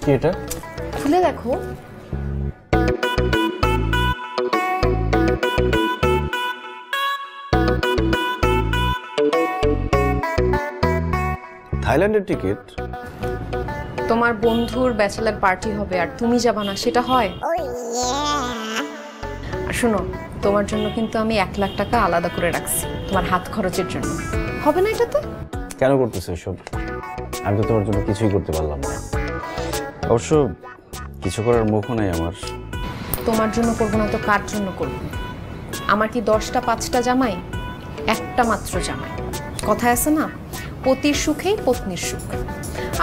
কি এটা? খুলে দেখো। থাইল্যান্ডের টিকিট? তোমার বন্ধুর ব্যাচেলার পার্টি হবে আর তুমি যাবা না, সেটা হয়? আর শোনো, তোমার জন্য কিন্তু আমি 1 লাখ টাকা আলাদা করে রাখছি তোমার হাত খরচের জন্য। হবে না এটাতে? কেন করতেছো এসব? আমি তো তোমার জন্য কিছুই করতে পারলাম না। অবশ্য কিছু করার মুখও নাই আমার। তোমার জন্য করবো না তো কার জন্য করবো? আমার কি 10টা 5টা জামাই? একটা মাত্র জামাই। কথায় আছে না, পতির সুখেই পত্নীর সুখ।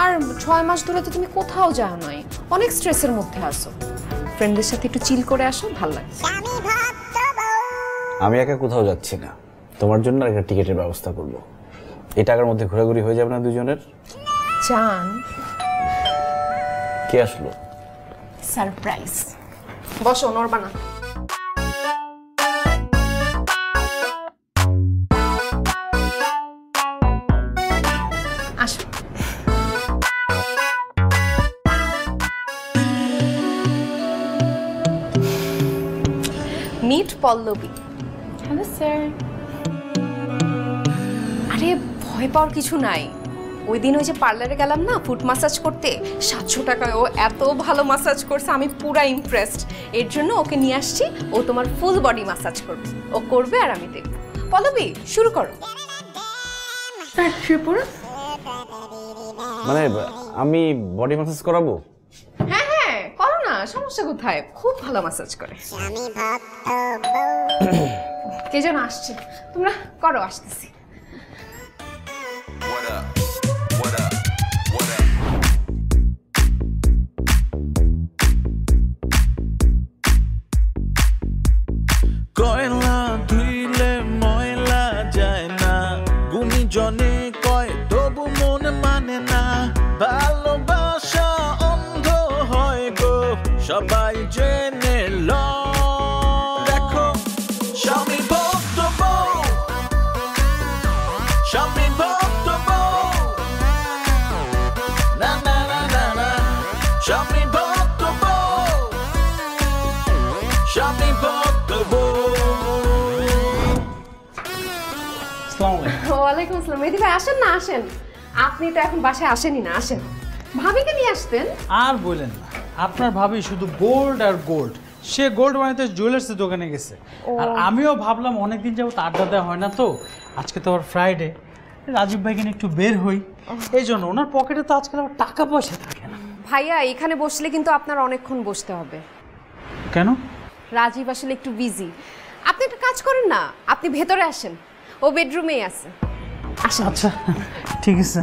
আর 6 মাস ধরে তো তুমি কোথাও যাও নাই, অনেক স্ট্রেসের মধ্যে আসো। ফ্রেন্ডদের সাথে একটু চিল করে আসো, ভালো লাগে। আমি একা কোথাও যাচ্ছি না, তোমার জন্য একটা টিকিটের ব্যবস্থা করব। এই টাকার মধ্যে ঘোরাঘুরি হয়ে যাবে না দুজনের? চান? কে আসলো? সারপ্রাইজ। বসো, নড়বা না। আসো। মিট পল্লবী। Hello sir. আরে ভয় পাওয়ার কিছু নাই। ওই দিন ওই যে পার্লারে গেলাম না ফুট মাসাজ করতে, 700 টাকায় ও এত ভালো মাসাজ করছে, আমি পুরা ইমপ্রেসড। এর জন্য ওকে নিয়ে আসছি, ও তোমার ফুল বডি মাসাজ করবে। ও করবে আর আমি দেখব। পল্লবী, শুরু করো। মানে আমি বডি ম্যাসাজ করাবো? হ্যাঁ হ্যাঁ, করো না, সমস্যা কোথায়? খুব ভালো মাসাজ করে। কে যেন আসছে, তোমরা করো, আসতেছি। কয়লা ধুইলে ময়লা যায় না, গুণীজনে কয় তবু মন মানে না। ভালোবাসা অন্ধ হয় গো, সবাই জেনে ল। দেখো স্বামী ভক্ত বউ, স্বামী ভক্ত বউ, না না না না না, স্বামী ভক্ত বউ, স্বামী ভক্ত বউ। ওয়ালাইকুম আসসালাম। মেহেদী ভাই, আসেন না, আসেন। আপনি তো এখন বাসায় আসেনি না, আসেন। ভাবিকে নিয়ে আসতেন। আর বলেন না, আপনার ভাবি শুধু গোল্ড আর গোল্ড। সে গোল্ড বানাইতে জুয়েলার্সের দোকানে গেছে। আর আমিও ভাবলাম অনেকদিন যাবত আড্ডা দেওয়া হয় না, তো আজকে তো আবার ফ্রাইডে, রাজীব ভাইকে নিয়ে একটু বের হই। এই জন্য ওনার পকেটে তো আজকাল আবার টাকা পয়সা থাকে না। ভাইয়া, এখানে বসলে কিন্তু আপনার অনেকক্ষণ বসতে হবে। কেন? রাজীব আসলে একটু বিজি। আপনি একটা কাজ করেন না, আপনি ভেতরে আসেন, ও বেডরুমেই আছে। আসেন। আচ্ছা ঠিক আছে।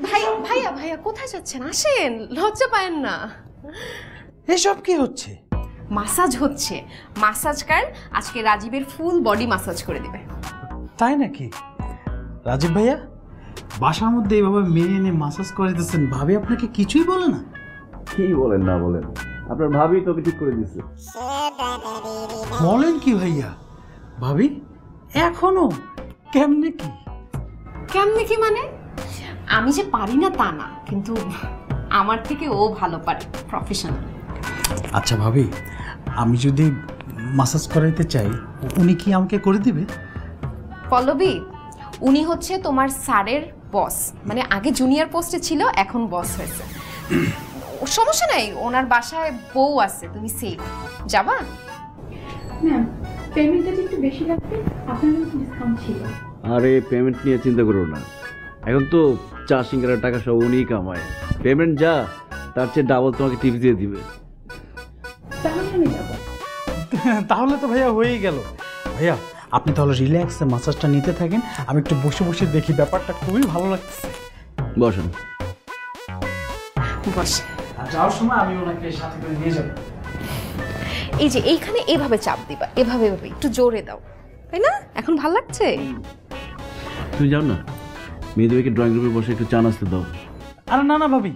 ভাইয়া ভাইয়া ভাইয়া, কোথায় যাচ্ছেন? আসেন, লজ্জা পায়েন না। এসব কি হচ্ছে? মাসাজ হচ্ছে। মাসাজকার আজকে রাজীবের ফুল বডি মাসাজ করে দিবে। তাই নাকি? রাজীব ভাইয়া, বাসার মধ্যে এইভাবে মেয়ে এনে মাসাজ করে দিচ্ছেন, ভাবি আপনাকে কিছুই বলে না? কি বলেন না বলেন, আপনার ভাবি তোকে ঠিক করে দিচ্ছে। বলেন কি ভাইয়া? ভাবি এখনো? কেমনে কি? কেমনে কি মানে? আমি যে পারি না তা না, কিন্তু আমার থেকে ও ভালো পারে, প্রফেশনাল। আচ্ছা ভাবি, আমি যদি মাসাজ করাইতে চাই, উনি কি আমাকে করে দিবে? পল্লবী, উনি হচ্ছে তোমার স্যারের বস, মানে আগে জুনিয়র পোস্টে ছিল, এখন বস হয়েছে। সমস্যা নাই, ওনার বাসায় বউ আছে, তুমি সেফ। যাবা? ম্যাম, পেমেন্টটা একটু বেশি লাগবে, আপনার জন্য ডিসকাউন্ট ছিল। আরে পেমেন্ট নিয়ে চিন্তা করো না, এখন তো চা সিঙ্গারার টাকা সব উনিই কামায়। পেমেন্ট যা, তার চেয়ে ডাবল তোমাকে টিপস দিয়ে দিবে। তাহলে আমি যাবো। তাহলে তো ভাইয়া হয়েই গেল। ভাইয়া আপনি তাহলে রিল্যাক্সে মাসাজটা নিতে থাকেন, আমি একটু বসে বসে দেখি, ব্যাপারটা খুবই ভালো লাগছে। বসেন। বস। আর যাওয়ার সময় আমি ওনাকে সাথে করে নিয়ে যাবো। এই যে এইখানে এভাবে চাপ দিবা, এভাবে এভাবে একটু জোরে দাও, তাই না? এখন ভালো লাগছে? তুমি যাও না, মেয়েদেরকে ড্রয়িং রুমে বসে একটু চা নাস্তা দাও। আরে না না ভাবি,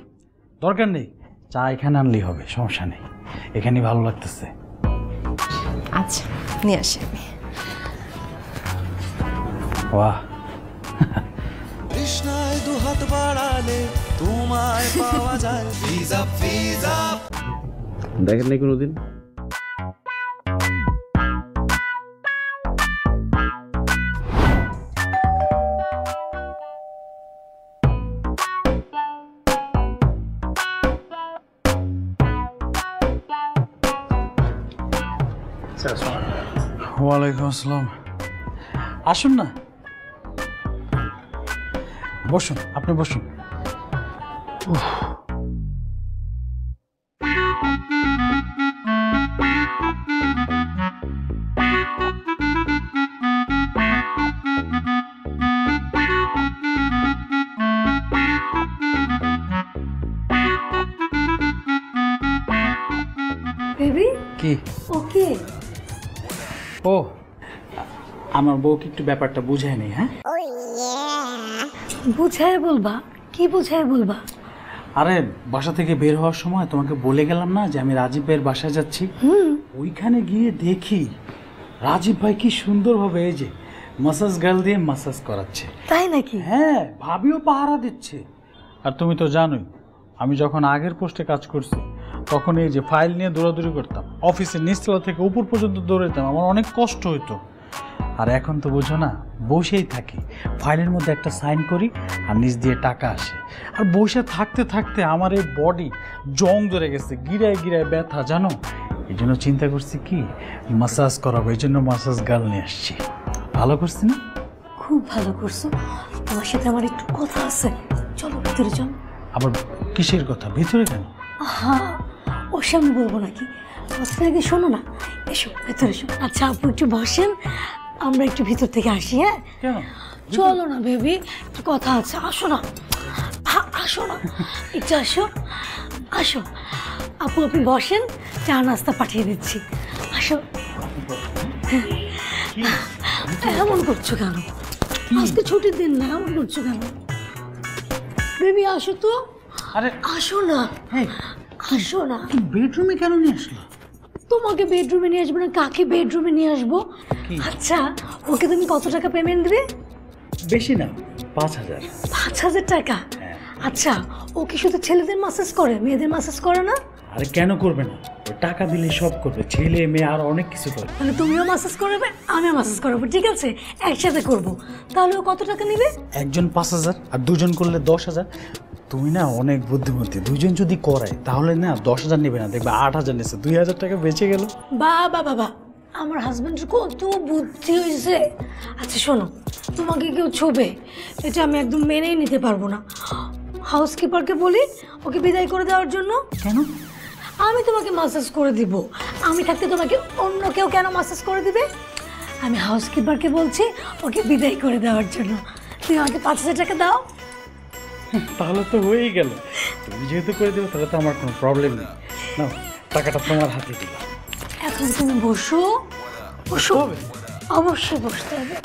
দরকার নেই, চা এখানে আনলেই হবে, সমস্যা নেই, এখানেই ভালো লাগতেছে। আচ্ছা নিয়ে আসি আমি। বাহ, তৃষ্ণায় দুহাত বাড়ালে তোমায় পাওয়া যায় ভিজা ভিজা। দেখেন নাই কোনোদিন? ওয়ালাইকুম আসসালাম। আসুন না, বসুন, আপনি বসুন। বেবি কি? ওকে ও, আমার বউকে একটু ব্যাপারটা বুঝায় নেই। হ্যাঁ, বুঝায় বলবা? কি বুঝায় বলবা? আরে বাসা থেকে বের হওয়ার সময় তোমাকে বলে গেলাম না যে আমি রাজীব ভাইয়ের বাসায় যাচ্ছি? ওইখানে গিয়ে দেখি রাজীব ভাই কি সুন্দরভাবে এই যে মাসাজ গার্ল দিয়ে মাসাজ করাচ্ছে। তাই নাকি? হ্যাঁ, ভাবিও পাহারা দিচ্ছে। আর তুমি তো জানোই আমি যখন আগের পোস্টে কাজ করছি তখন এই যে ফাইল নিয়ে দৌড়াদৌড়ি করতাম, অফিসের নিচতলা থেকে উপর পর্যন্ত দৌড়াতাম, আমার অনেক কষ্ট হতো। আর এখন তো বোঝো না, বসেই থাকি, ফাইলের মধ্যে একটা সাইন করি আর নিচ দিয়ে টাকা আসে। আর বসে থাকতে থাকতে আমার এই বডি জং ধরে গেছে, গিরায় গিরায় ব্যথা, জানো। এই জন্য চিন্তা করছি কি মাসাজ করাবো, এই জন্য মাসাজ গার্ল নিয়ে আসছি। ভালো করছি না? খুব ভালো করছো। তোমার সাথে আমার একটু কথা আছে, চলো ভিতরে চলো। আবার কিসের কথা? ভিতরে কেন? হ্যাঁ, ওর সামনে বলবো নাকি, কথাটা আগে শোনো না। এসো ভেতরে এসো। আচ্ছা আপু একটু বসেন, আমরা একটু ভিতর থেকে আসি। হ্যাঁ কেন? চলো না বেবি, একটু কথা আছে, আসো না। আসো না, একটু আসো আসো। আপু আপনি বসেন, চা নাস্তা পাঠিয়ে দিচ্ছি, আসো। এমন করছো কেন? আজকে ছুটির দিন না, এমন করছো কেন? বেবি আসো তো। আরে আসো না, হ্যাঁ, আসো না। বেডরুমে কেন নিয়ে আসলো? তোমাকে বেডরুমে নিয়ে আসবো না, কাকে বেডরুমে নিয়ে আসবো? আচ্ছা ওকে তুমি কত টাকা পেমেন্ট দিবে? বেশি না, 5,000। 5,000 টাকা? আচ্ছা ও কি শুধু ছেলেদের মাসাজ করে, মেয়েদের মাসাজ করে না? আরে কেন করবে না, ও টাকা দিলে সব করবে, ছেলে মেয়ে আর অনেক কিছু করবে। তাহলে তুমিও মাসাজ করবে, আমিও মাসাজ করবো, ঠিক আছে? একসাথে করব। তাহলে ও কত টাকা নেবে? একজন 5,000 আর দুজন করলে 10,000। তুমি না অনেক বুদ্ধিমতী, দুজন যদি করায় তাহলে না 10,000 নেবে না, দেখবে 8,000 নিচ্ছে, 2,000 টাকা বেঁচে গেল। বাবা বাবা, আমার হাজবেন্ডের কত বুদ্ধি হয়েছে। আচ্ছা শোনো, তোমাকে কেউ ছোবে এটা আমি একদম মেনেই নিতে পারবো না। হাউসকিপারকে বলি ওকে বিদায় করে দেওয়ার জন্য। কেন? আমি তোমাকে মাসাজ করে দিব, আমি থাকতে তোমাকে অন্য কেউ কেন মাসাজ করে দিবে? আমি হাউসকিপারকে বলছি ওকে বিদায় করে দেওয়ার জন্য। তুমি আমাকে 5,000 টাকা দাও। তাহলে তো হয়েই গেল, তুমি যেহেতু করে দেবো তাহলে তো আমার কোনো প্রবলেম নেই। নাও টাকাটা তোমার হাতে দিলাম। এখন তুমি বসো, বসো। হবে? অবশ্যই বসতে হবে।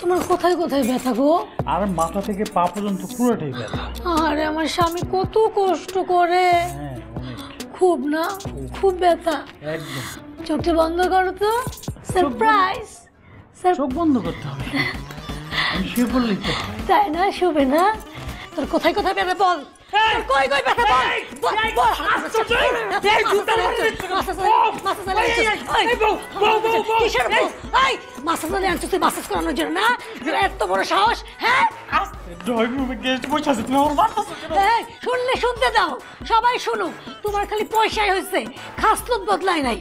তোমার কোথায় কোথায় ব্যথা গো? আর মাথা থেকে পা পর্যন্ত পুরোটাই ব্যথা। আরে আমার স্বামী কত কষ্ট করে। হ্যাঁ অনেক, খুব না, খুব ব্যথা। একদম। চোখটা বন্ধ করো তো। সারপ্রাইজ। চোখ বন্ধ করতে হবে, আমি শুয়ে পড়লেই তো। তাই না, শোবে না? তোর কোথায় কোথায় ব্যথা বল, তোর কই কই ব্যথা বল। মাসাজ করানোর জন্য না, এত বড় সাহস? হ্যাঁ শুনলে শুনতে দাও, সবাই শুনুক। তোমার খালি পয়সাই হয়েছে, খাসলত বদলায় নাই।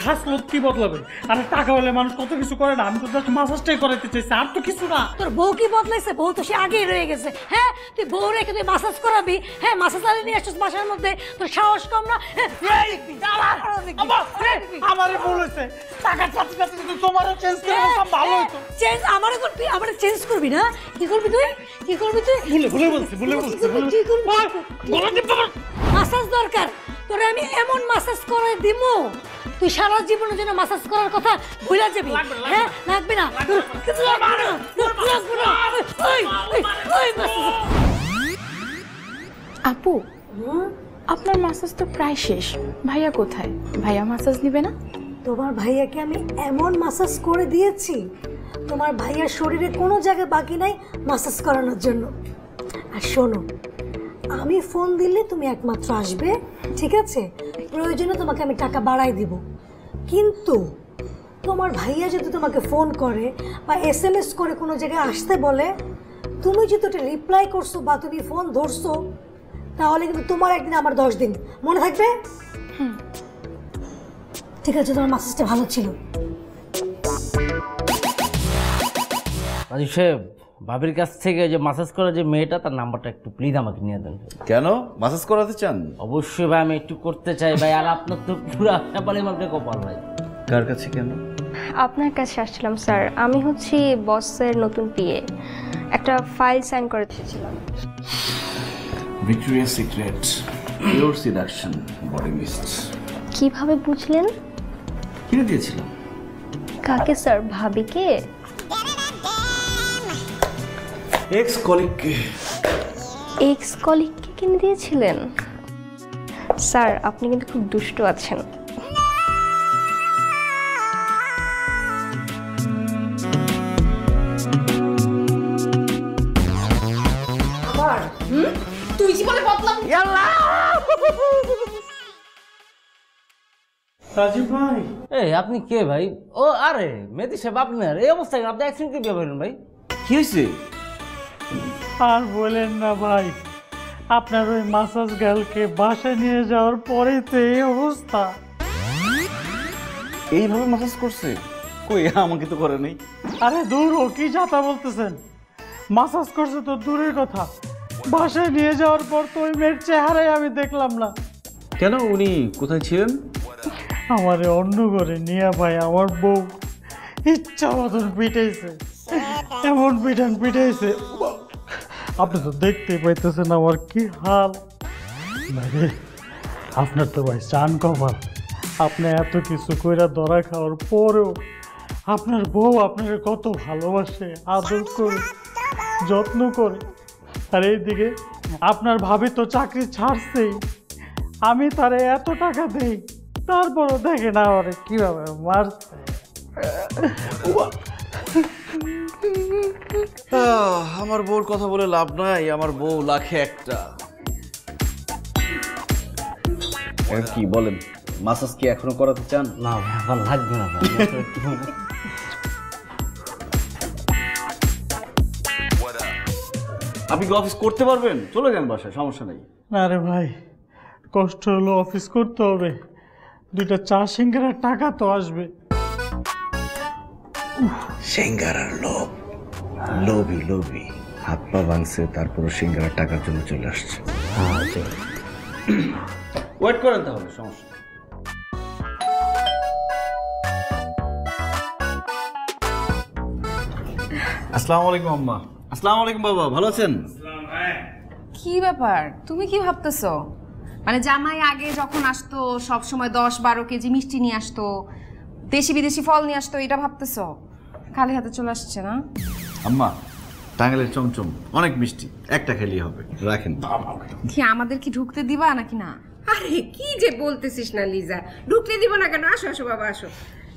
খাসলত কি বদলাবে? আরে টাকা হলে মানুষ কত কিছু করে না, আমি তো জাস্ট মাসাজটাই করাতে চাইছি, আর তো কিছু না। তোর বউ কি বদলাইছে? বউ তো সে আগেই রয়ে গেছে। হ্যাঁ তুই বউ রেখে তুই মাসাজ করাবি? হ্যাঁ মাসাজ আলি নিয়ে আসছিস বাসার মধ্যে, তোর সাহস কম না? আমারে বলেছে টাকা চাচ্ছি চাচ্ছি কিন্তু তোমারও চেঞ্জ করে সব ভালো হতো। চেঞ্জ আমারে করবি? তুই আমারে চেঞ্জ করবি না? কি করবি তুই? কি করবি তুই? ভুলে বলছি, ভুলে বলছি। কি করবি? মাসাজ দরকার তোরে, আমি এমন মাসাজ করে দিমু তুই সারা জীবনের জন্য মাসাজ করার কথা ভুলে যাবি। হ্যাঁ লাগবে না, লাগবে না। আপু আপনার মাসাজ তো প্রায় শেষ। ভাইয়া কোথায়? ভাইয়া মাসাজ নিবে না? তোমার ভাইয়াকে আমি এমন মাসাজ করে দিয়েছি, তোমার ভাইয়ার শরীরে কোনো জায়গায় বাকি নাই মাসাজ করানোর জন্য। আর শোনো, আমি ফোন দিলে তুমি একমাত্র আসবে, ঠিক আছে? প্রয়োজনে তোমাকে আমি টাকা বাড়াই দিব, কিন্তু তোমার ভাইয়া যদি তোমাকে ফোন করে বা SMS করে কোনো জায়গায় আসতে বলে, তুমি যদি ওটা রিপ্লাই করছো বা তুমি ফোন ধরছো, তাহলে কিন্তু তোমার একদিন আমার 10 দিন, মনে থাকবে? ঠিক আছে, তোমার মাসাজটা ভালো ছিল। রাজীব সাহেব, ভাবির কাছ থেকে যে মাসাজ করা যে মেয়েটা, তার নাম্বারটা একটু প্লিজ আমাকে নিয়ে দেন। কেন মাসাজ করাতে চান? অবশ্যই ভাই, আমি একটু করতে চাই ভাই। আর আপনার তো পুরা নেপালি মার্কে কপাল ভাই। কার কাছে কেন? আপনার কাছে আসছিলাম স্যার। আমি হচ্ছি বসের নতুন পিএ, একটা ফাইল সাইন করে দিয়েছিলাম। Victoria's secret pure seduction body mist কিভাবে বুঝলেন? কিনে দিয়েছিলাম। কাকে স্যার? ভাবিকে? এক্স কলিগকে। এক্স কলিগকে কিনে দিয়েছিলেন? স্যার আপনি কিন্তু খুব দুষ্ট আছেন। তুই জীবনে বদলাম। রাজীব ভাই, এই আপনি কে ভাই? ও আরে মেহেদী সাহেব, আপনার এই অবস্থায় আপনি অ্যাক্সিডেন্ট কি বিয়ে করেন ভাই? কি হয়েছে? আর বলেন না ভাই, আপনার ওই মাসাজ গার্লকে বাসায় নিয়ে যাওয়ার পরেই তো এই অবস্থা। এইভাবে মাসাজ করছে? কই, আমাকে তো করে নাই। আরে দূর, ও কি যাতা বলতেছেন? মাসাজ করছে তো দূরের কথা, বাসায় নিয়ে যাওয়ার পর তো ওই মেয়ের চেহারাই আমি দেখলাম না। কেন, উনি কোথায় ছিলেন? আমারে অন্য করে নিয়ে ভাই আমার বউ ইচ্ছা মতন পিটাইছে, এমন পিটাইছে। আপনি তো দেখতেই পাইতেছেন আমার কি হাল। ভাই আপনার তো ভাই চান কপাল, আপনি এত কিছু কইরা ধরা খাওয়ার পরেও আপনার বউ আপনাকে কত ভালোবাসে, আদর করে, যত্ন করে। আর এইদিকে আপনার ভাবি তো চাকরি ছাড়ছেই, আমি তারে এত টাকা দেই, তারপরও দেখে না আমারে কিভাবে মারছে। আমার বউর কথা বলে লাভ নাই, আমার বউ লাখে একটা। কি বলেন, মাসাজ কি এখনো করাতে চান? না ভাই, এখন লাগবে না ভাই। আপনি কি অফিস করতে পারবেন? চলে যান বাসায়, সমস্যা নেই। না রে ভাই, কষ্ট হলো, অফিস করতে হবে, দুইটা চা সিঙ্গারার টাকা তো আসবে। সিঙ্গারার লোভ, লোভী লোভী, হাত পা ভাঙছে, তারপর সিঙ্গারার টাকার জন্য চলে আসছে। ওয়েট করেন তাহলে, সমস্যা। আসসালামু আলাইকুম আম্মা। আসসালামু আলাইকুম বাবা, ভালো আছেন? কি ব্যাপার, তুমি কি ভাবতেছো? মানে জামাই আগে যখন আসতো সব সময় 10-12 কেজি মিষ্টি নিয়ে আসতো, দেশি বিদেশি ফল নিয়ে আসতো, এটা ভাবতেছো? খালি হাতে চলে আসছে না? আম্মা, টাঙ্গাইলের চমচম অনেক মিষ্টি, একটা খেলেই হবে, রাখেন। কি আমাদের কি ঢুকতে দিবা নাকি না? আরে কি যে বলতেছিস না লিজা, ঢুকতে দিব না কেন? আসো আসো বাবা আসো।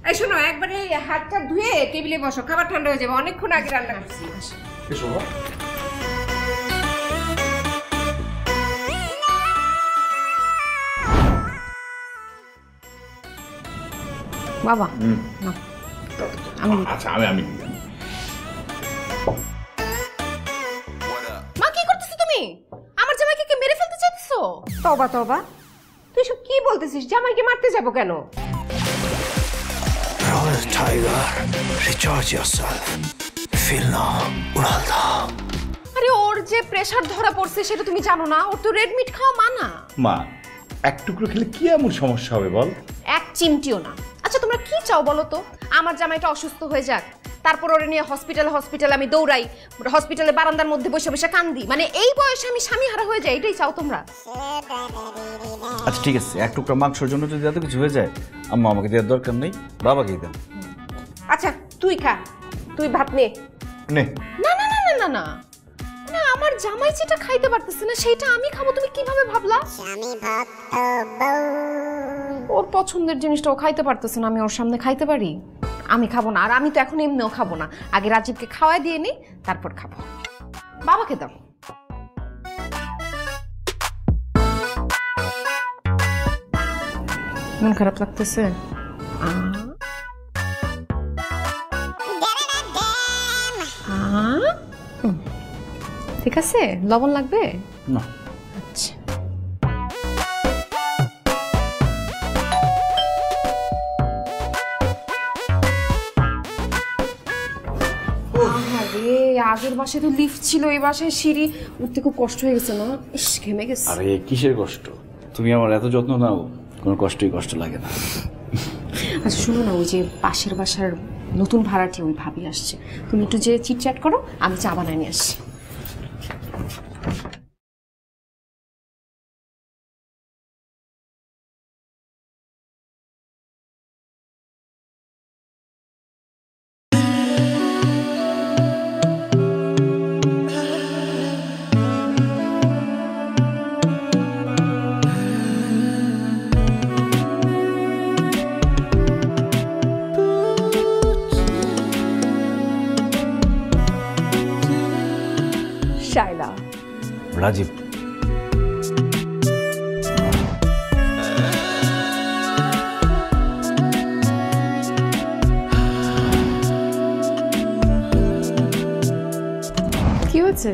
এই শোনো, একবারে হাতটা ধুয়ে টেবিলে বসো, খাবার ঠান্ডা হয়ে যাবে, অনেকক্ষণ আগে রান্না করছি। বাবা না, আচ্ছা, আমি মা কি করতেছো তুমি? আমার জামাইকে কি মেরে ফেলতে চাইতেছো? তবা তবা, তুই সব কি বলতেছিস? জামাইকে মারতে যাবো কেন? Royal Tiger, recharge yourself. Feel now, উড়াল দাও। আরে ওর যে প্রেসার ধরা পড়ছে সেটা তুমি জানো না? ওর তো রেড মিট খাওয়া মানা। মা, এক টুকরো খেলে কি এমন সমস্যা হবে বল? এক চিমটিও না। আচ্ছা তোমরা কি চাও বলো তো? আমার জামাইটা অসুস্থ হয়ে যাক, তারপর ওরে নিয়ে হসপিটালে আমি দৌড়াই, হসপিটালে বারান্দার মধ্যে বসে বসে কান্দি, মানে এই বয়সে আমি স্বামী হারা হয়ে যাই, এটাই চাও তোমরা? আচ্ছা ঠিক আছে, এক টুকরা মাংসের জন্য যদি এত কিছু হয়ে যায়, আম্মা আমাকে দেওয়ার দরকার নেই, বাবাকেই দেন। আচ্ছা তুই খা, তুই ভাত নে। নে। না না না না না না, না আমার জামাই যেটা খাইতে পারতেছে না সেটা আমি খাবো তুমি কিভাবে ভাবলা? ওর পছন্দের জিনিসটা ও খাইতে পারতেছে না, আমি ওর সামনে খাইতে পারি? আমি খাবো না, আর আমি তো এখন এমনিও খাবো না। আগে রাজীবকে খাওয়াই দিয়ে নিই, তারপর খাবো। বাবাকে দাও। মন খারাপ লাগতেছে? ঠিক আছে, লবণ লাগবে না? আচ্ছা আগের বাসায় তো লিফট ছিল, এই বাসায় সিঁড়ি উঠতে খুব কষ্ট হয়ে গেছে না? ইস ঘেমে গেছে। আরে কিসের কষ্ট, তুমি আমার এত যত্ন নাও, কোনো কষ্ট লাগে না। আচ্ছা শুনো না, ওই যে পাশের বাসার নতুন ভাড়াটি ওই ভাবি আসছে, তুমি একটু যে চিটচ্যাট করো, আমি চা বানাই নিয়ে আসছি। শায়লা, রাজীব, কি হয়েছে?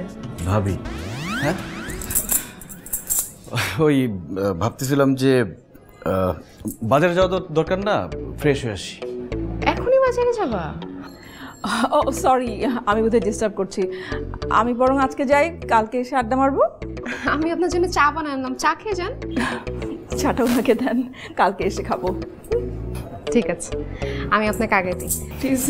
ভাবি, হ্যাঁ ওই ভাবতেছিলাম যে বাজারে যাওয়া তো দরকার না, ফ্রেশ হয়ে আসি। এখনই বাজারে যাবা? ও সরি, আমি বোধহয় ডিস্টার্ব করছি। আমি বরং আজকে যাই, কালকে এসে আড্ডা মারবো। আমি আপনার জন্য চা বানালাম, চা খেয়ে যান। চাটা ওনাকে দেন, কালকে এসে খাবো। ঠিক আছে, আমি আপনাকে আগে দিই প্লিজ।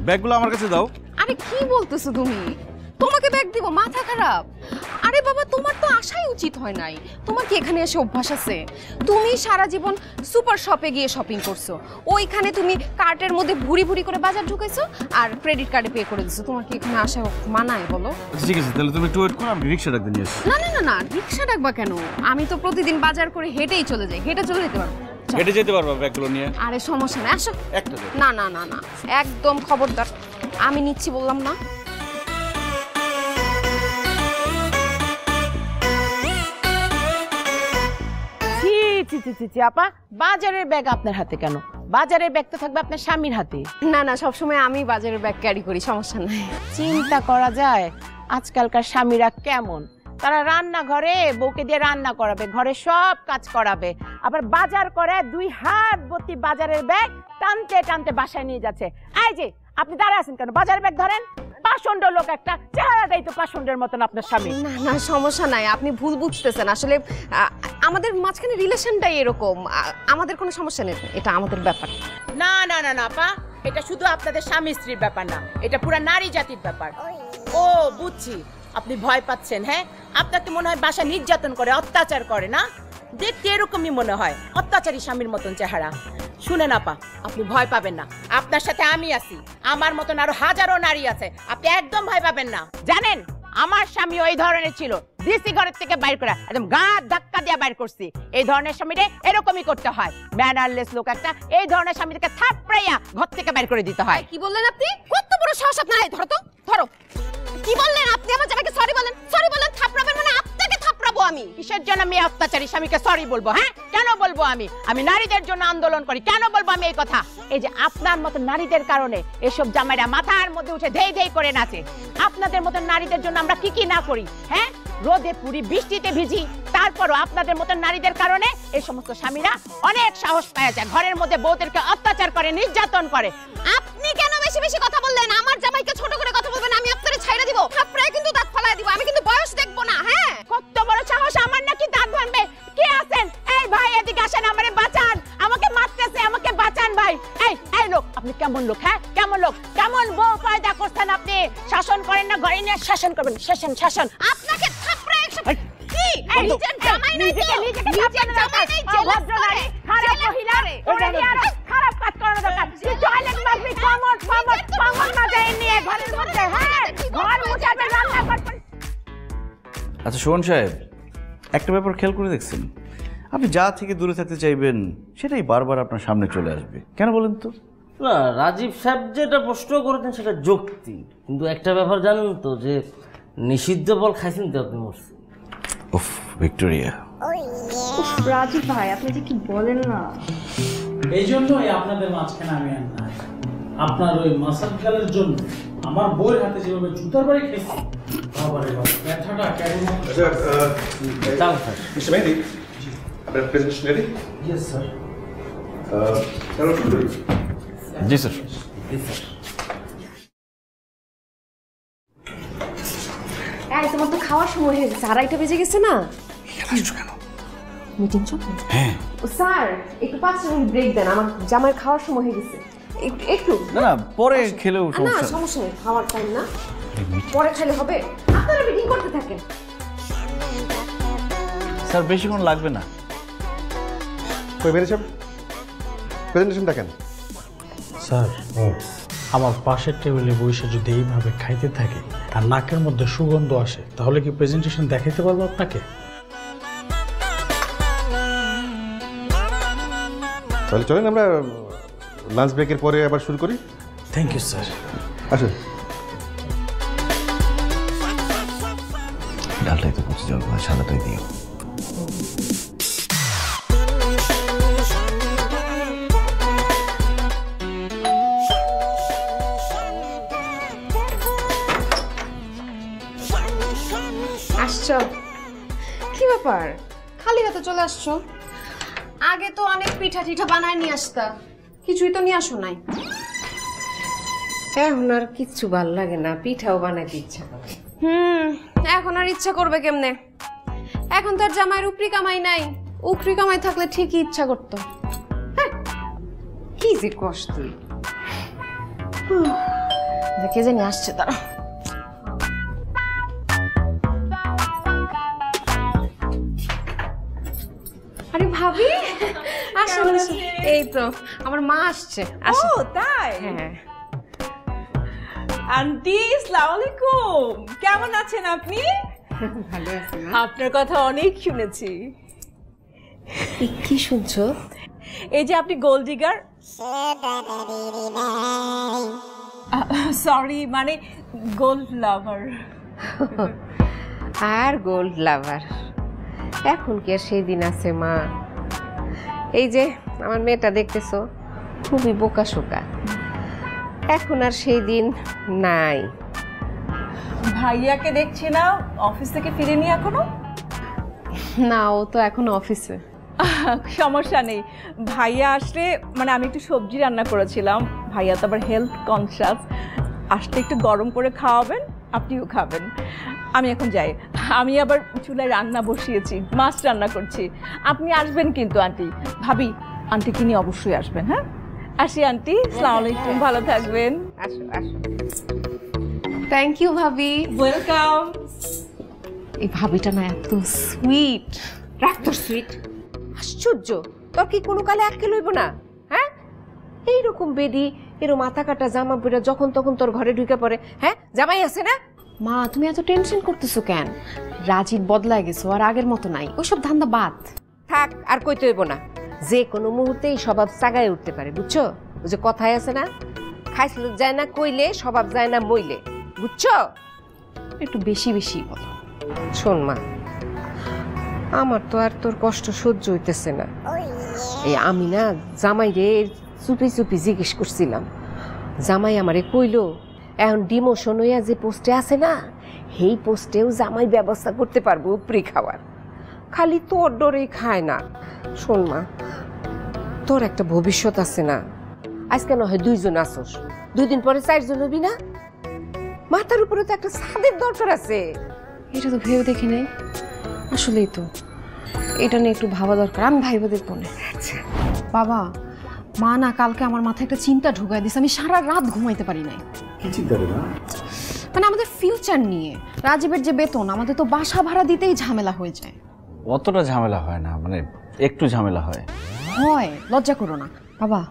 ব্যাগগুলো আমার কাছে দাও। আরে কি বলতেছো তুমি? তোমাকে ব্যাগ দিব? মাথা খারাপ? আরে বাবা, তোমার তো আসাই উচিত হয় নাই। তোমার কি এখানে এসে অভ্যাস আছে? তুমি সারা জীবন সুপার শপে গিয়ে শপিং করছো, ওইখানে তুমি কার্টের মধ্যে ভুরি ভুরি করে বাজার ঢুকাইছো আর ক্রেডিট কার্ডে পে করে দিছো। তোমার কি এখানে আসা মানায় বলো? ঠিক আছে, তাহলে তুমি একটু ওয়েট করো, আমি রিকশা ডাকতে নিয়ে আসি। না না না না, রিকশা ডাকবা কেন? আমি তো প্রতিদিন বাজার করে হেঁটেই চলে যাই, হেঁটে চলে যেতে পারবো। হেঁটে যেতে পারবা ব্যাগগুলো নিয়ে? আরে সমস্যা নেই, আসো। একটা না না না না, একদম খবরদার, আমি নিচ্ছি বললাম না। আপা, বাজারের ব্যাগ আপনার হাতে কেন? বাজারের ব্যাগ তো থাকবে আপনার স্বামীর হাতে। না না, সবসময় আমি বাজারের ব্যাগ ক্যারি করি, সমস্যা নাই। চিন্তা করা যায় আজকালকার স্বামীরা কেমন। তারা রান্নাঘরে বউকে দিয়ে রান্না করাবে, ঘরে সব কাজ করাবে, আবার বাজার করে 2 হাত ভর্তি বাজারের ব্যাগ টানতে টানতে বাসায় নিয়ে যাচ্ছে। এই যে আপনি দাঁড়ায় আছেন কেন? বাজারের ব্যাগ ধরেন। পাষণ্ড লোক একটা, চেহারাটাই তো পাষণ্ডের মতন আপনার স্বামী। না না, সমস্যা নাই, আপনি ভুল বুঝতেছেন। আসলে আমাদের মাঝখানে রিলেশনটাই এরকম, আমাদের কোনো সমস্যা নেই, এটা আমাদের ব্যাপার। না না না না আপা, এটা শুধু আপনাদের স্বামী স্ত্রীর ব্যাপার না, এটা পুরো নারী জাতির ব্যাপার। ও বুঝছি, আপনি ভয় পাচ্ছেন। হ্যাঁ, আপনাকে মনে হয় বাসা নির্যাতন করে, অত্যাচার করে না? দেখতে এরকমই মনে হয়, অত্যাচারী স্বামীর মতন চেহারা। শুনেন আপা, আপনি ভয় পাবেন না, আপনার সাথে আমি আছি, আমার মতন আরো হাজারো নারী আছে, আপনি একদম ভয় পাবেন না। জানেন, আমার স্বামী ওই ধরনের ছিল, দিসি ঘরের থেকে বাইর করে একদম গা ধাক্কা দিয়ে বাইর করছি। এই ধরনের স্বামীরে এরকমই করতে হয়, ম্যানারলেস লোক একটা। এই ধরনের স্বামীকে থাপড়াইয়া ঘর থেকে বাইর করে দিতে হয়। কি বললেন আপনি? কত বড় সাহস আপনার! ধরো তো, ধরো। কি বললেন আপনি? আমার জামাইকে সরি বলেন? সরি বলেন? থাপড়াবেন মানে আপনাকে থাপড়াবো আমি? কিসের জন্য আমি অত্যাচারী স্বামীকে সরি বলবো? হ্যাঁ, কেন বলবো? আমি নারীদের জন্য আন্দোলন করি, কেন বলবো আমি এই কথা? এই যে আপনার মতো নারীদের কারণে এসব জামাইরা মাথার মধ্যে উঠে ধেই ধেই করে নাচে। আপনাদের মতো নারীদের জন্য আমরা কি কি না করি। হ্যাঁ, রোদে পুরি বৃষ্টিতে ভিজি, তারপরও আপনাদের মতো নারীদের কারণে এই সমস্ত স্বামীরা অনেক সাহস পাওয়া যায়, ঘরের মধ্যে বউদেরকে অত্যাচার করে, নির্যাতন করে। আপনি কেন বেশি বেশি কথা বললেন? আমার জামাইকে ছোট করে কথা বলবেন, আমি আপনারে ছাইড়া দিব, থাপড়ায় কিন্তু দাঁত ফালায় দিব, আমি কিন্তু বয়স দেখবো না। হ্যাঁ, কত বড় সাহস! আমার নাকি দাঁত ভাঙবে? কে আছেন? এই ভাই, এদিকে আসেন, আমারে বাঁচান, আমাকে মারতেছে, আমাকে বাঁচান ভাই। এই লোক, আপনি কেমন লোক? হ্যাঁ, কেমন লোক? কেমন বউ পয়দা করছেন আপনি? পারেন না ঘরে নিয়ে শাসন করবেন শাসন শাসন আপনাকে থাপড়ে কি নিজের জামাই নাই তো নিজের জামাই নাই জেলাস করে খারাপ মহিলা ওরে আর খারাপ কাজ করানো দরকার তুই টয়লেট মারবি কমর মাঝে নিয়ে ঘরের মধ্যে হ্যাঁ ঘর মুছাবে রান্না করবে। আচ্ছা সোহন সাহেব, একটা ব্যাপার খেয়াল করে দেখছেন, আপনি যা থেকে দূরে থাকতে চাইবেন সেটাই বারবার আপনার সামনে চলে আসবে, কেন বলেন তো? না, রাজীব সাহেব যেটা প্রশ্ন করেছেন সেটা যুক্তি, কিন্তু একটা ব্যাপার জানেন তো যে নিষিদ্ধ বল খাইছেন তো আপনি মরছেন। উফ ভিক্টোরিয়া, রাজীব ভাই আপনি যে কি বলেন না। এই জন্যই আপনাদের মাঝখানে আমি আর না, আপনার ওই মাসাল খেলার জন্য আমার বইয়ের হাতে যেভাবে জুতার বাড়ি খেয়েছি, বাবারে বাবা ব্যথাটা কেমন। মিস্টার মেহেদি, আপনার প্রেজেন্টেশন রেডি? Yes sir. তাহলে শুরু করি। জি স্যার। এই তোমার তো খাওয়ার সময় হয়ে গেছে, 2:30 বেজে গেছে না? কেন মিটিং চলছে? হ্যাঁ। ও স্যার একটু 5 মিনিট ব্রেক দেন, আমার জামাইয়ের খাওয়ার সময় হয়ে গেছে। একটু না না পরে খেলেও না সমস্যা সমস্যা নেই, খাওয়ার টাইম না, পরে খেলে হবে। আপনারা মিটিং করতে থাকেন। স্যার বেশিক্ষণ লাগবে না। কই বেরিয়েছেন? প্রেজেন্টেশন দেখেন স্যার। আমার পাশের টেবিলে বসে যদি এইভাবে খাইতে থাকে আর নাকের মধ্যে সুগন্ধ আসে, তাহলে কি প্রেজেন্টেশন দেখাইতে পারবো আপনাকে? তাহলে চলেন আমরা লাঞ্চ ব্রেকের পরে আবার শুরু করি। Thank you sir. আসুন। ডালটাই তো পৌঁছে যাবো, সাদাটাই দিও। আসছো? কি ব্যাপার খালি হাতে চলে আসছো? আগে তো অনেক পিঠা টিঠা বানায় নিয়ে আসতা, কিছুই তো নিয়ে আসো নাই। এখন আর কিচ্ছু ভাল লাগে না, পিঠাও বানাইতে ইচ্ছা করে। এখন আর ইচ্ছা করবে কেমনে? এখন তো আর জামাইয়ের উপরি কামাই নাই, উপরি কামাই থাকলে ঠিকই ইচ্ছা করতো। কি যে কষ্ট। কে জানি আসছে তারা। আরে ভাবি আসুন। এই তো আমার মা আসছে। ও তাই? হ্যাঁ। আন্টি আসসালামু আলাইকুম, কেমন আছেন আপনি? ভালো আছি না? আপনার কথা অনেক শুনেছি। কি শুনছো? এই যে আপনি গোল্ড ডিগার, সরি মানে গোল্ড লাভার। আর গোল্ড লাভার এখন কি আর সেই দিন আছে মা? এই যে আমার মেয়েটা দেখতেছো, খুবই বোকা শোকা, এখন আর সেই দিন নাই। ভাইয়াকে দেখছি না, অফিস থেকে ফিরেনি এখনো? না, ও তো এখন অফিসে। সমস্যা নেই, ভাইয়া আসলে মানে আমি একটু সবজি রান্না করেছিলাম, ভাইয়া তো আবার হেলথ কনসিয়াস, আসলে একটু গরম করে খাওয়াবেন, আপনিও খাবেন। আমি এখন যাই, আমি আবার চুলায় রান্না বসিয়েছি, মাছ রান্না করছি। আপনি আসবেন কিন্তু আন্টি, ভাবি আন্টিকে নিয়ে অবশ্যই আসবেন। হ্যাঁ আসি আন্টি, আসসালামু আলাইকুম, ভালো থাকবেন। আসো আসো। থ্যাংক ইউ ভাবি। ওয়েলকাম। এই ভাবিটা না এত সুইট। রাখ তোর সুইট, আশ্চর্য, তোর কি কোনো কালে আটকে লইব না? হ্যাঁ এইরকম বেডি এরো মাথা কাটা জামা পরে যখন তখন তোর ঘরে ঢুকে পড়ে। হ্যাঁ জামাই আছে না? মা তুমি এত টেনশন করতেছো কেন? রাজীব বদলায় গেছো, আর আগের মতো নাই, ওইসব ধান্দা বাদ। থাক, আর কইতে হইব না, যে কোনো মুহূর্তেই স্বভাব চাগায় উঠতে পারে, বুঝছো? ওই যে কথায় আছে না, খাইছিল যায় না কইলে স্বভাব যায় না মইলে, বুঝছো? একটু বেশি বেশি বলো। শোন মা, আমার তো আর তোর কষ্ট সহ্য হইতেছে না। এই আমি না জামাই রে চুপি চুপি জিজ্ঞেস করছিলাম, জামাই আমারে কইলো এখন ডিমোশন হইয়া যে পোস্টে আছে না, সেই পোস্টেও জামাই ব্যবস্থা করতে পারবো উপরি খাওয়ার, খালি তোর ডরেই খায় না। শোন মা, তোর একটা ভবিষ্যৎ আছে না, আজকে না হয় 2 জন আসোস, 2 দিন পরে 4 জন হবি না? মাথার উপরে তো একটা ছাদের দরকার আছে। এটা তো ভেবে দেখি নাই, আসলেই তো এটা নিয়ে একটু ভাবা দরকার। আমি ভাইবা দেখবো না। আচ্ছা বাবা, মা না কালকে আমার মাথায় একটা চিন্তা ঢুকাই দিছে, আমি সারা রাত ঘুমাইতে পারি নাই। কি চিন্তা রে মা? মানে আমাদের ফিউচার নিয়ে। রাজীবের যে বেতন, আমাদের তো বাসা ভাড়া দিতেই ঝামেলা হয়ে যায়। অতটা ঝামেলা হয় না, মানে একটু ঝামেলা হয়। হয়, লজ্জা করো না বাবা।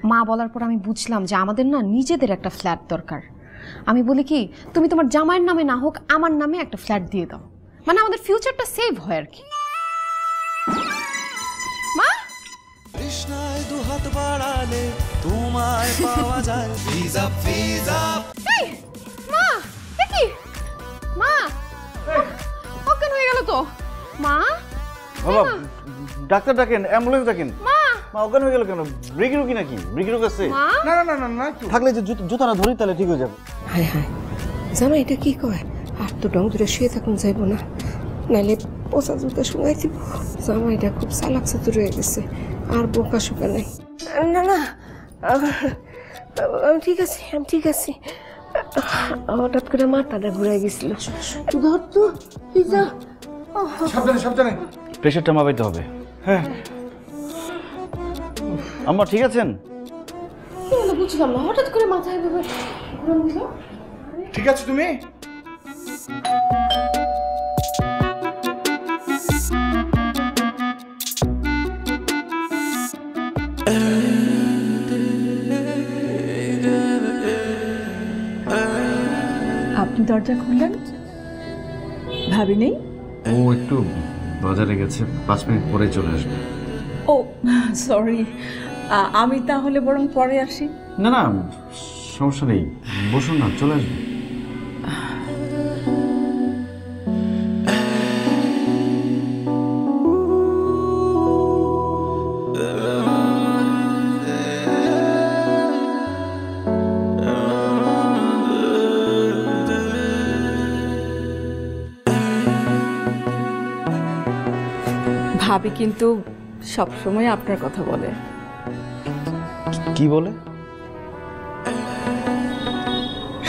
মা বলার পর আমি বুঝলাম যে আমাদের না নিজেদের একটা ফ্ল্যাট দরকার। আমি বলি কি, তুমি তোমার জামাইয়ের নামে না হোক আমার নামে একটা ফ্ল্যাট দিয়ে দাও, মানে আমাদের ফিউচারটা সেভ হয় আর কি। মা, কৃষ্ণায় দুহাত বাড়ালে তোমায় পাওয়া যায় ভিজা ভিজা। এই মা, কি মা, অজ্ঞান হয়ে গেল তো। মা বাবা, ডাক্তার ডাকেন, অ্যাম্বুলেন্স ডাকেন। মা, মা অজ্ঞান হয়ে গেল কেন? ব্রেকি রুকি নাকি? ব্রেকি রুক আছে? না না না না না, থাকলে যে জুতাটা ধরি তাহলে ঠিক হয়ে যাবে। হায় হায়, জামাই এটা কি কয়? আর তো ডং ধরে শুয়ে থাকুন যাইব না, নাইলে পোষা জুতা শুনাই দিব। জামাইটা খুব চালাক চাতুর হয়ে গেছে, আর বোকা শোকা নাই। না না, আমি ঠিক আছি, আমি ঠিক আছি। হঠাৎ করে মাথাটা ঘুরাই গেছিল। ধর তো, যা। সাবধানে সাবধানে। প্রেশারটা মাপাইতে হবে। হ্যাঁ। আম্মা ঠিক আছেন? বুঝলাম না, হঠাৎ করে মাথায় এভাবে ঘুরান দিল। ঠিক আছে তুমি? আপনি দরজা খুললেন, ভাবি নেই? ও একটু বাজারে গেছে, 5 মিনিট পরে চলে আসবে। ও সরি, আমি তাহলে বরং পরে আসি। না না, সমস্যা নেই, বসুন না, চলে আসবে। ভাবি কিন্তু সবসময় আপনার কথা বলে। কি বলে?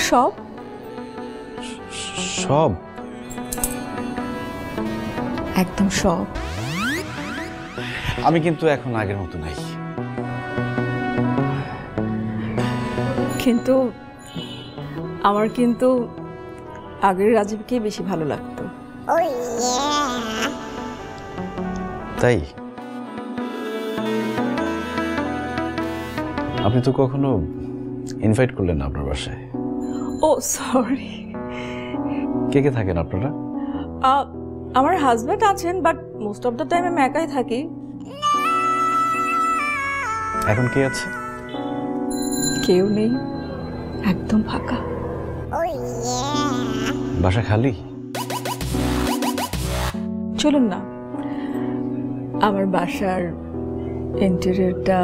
সব সব? একদম সব। আমি কিন্তু এখন আগের মতো নাই। কিন্তু আমার কিন্তু আগের রাজীবকে বেশি ভালো লাগতো। তাই? আপনি তো কখনো ইনভাইট করলেন না আপনার বাসায়। ও সরি। কে কে থাকেন আপনারা? আমার হাজব্যান্ড আছেন, but most of the time আমি একাই থাকি। এখন কে আছে? কেউ নেই, একদম ফাঁকা। বাসা খালি? চলুন না, আমার বাসার ইন্টেরিয়রটা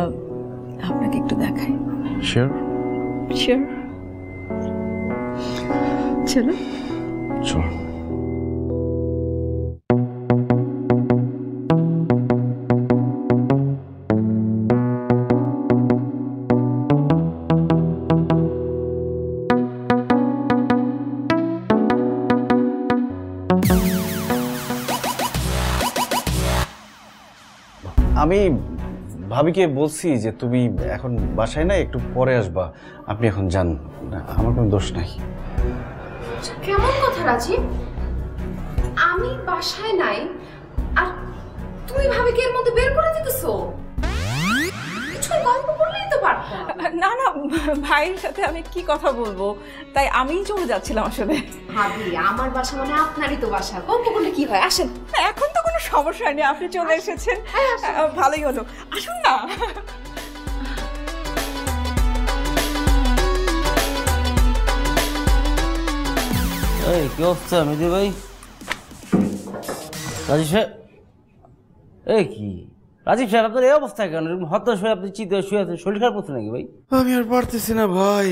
আপনাকে একটু দেখাই। শিওর? শিওর, চলুন। চল। আমি ভাবিকে বলছি যে তুমি এখন বাসায় নাই, একটু পরে আসবা, আপনি এখন যান, আমার কোনো দোষ নাই। কেমন কথা রাজীব? আমি বাসায় নাই আর তুমি ভাবিকে এর মধ্যে বের করে দিতেছো? কিছু গল্প করলেই তো পারতাম। না না, ভাইয়ের সাথে আমি কি কথা বলবো, তাই আমিই চলে যাচ্ছিলাম আসলে। ভাবি, আমার বাসা মানে আপনারই তো বাসা, গল্প করলে কি হয়? আসেন। এখন তো কোনো সমস্যা নেই, আপনি চলে এসেছেন, ভালোই হলো, আসুন না। এই কি অবস্থা মেদি ভাই? রাজীব সাহেব, এই কি রাজীব সাহেব আপনার এই অবস্থা কেন? এরকম হতাশ হয়ে আপনি চিন্তা শুয়ে আছেন, শরীর খারাপ করছে নাকি ভাই? আমি আর পারতেছি না ভাই,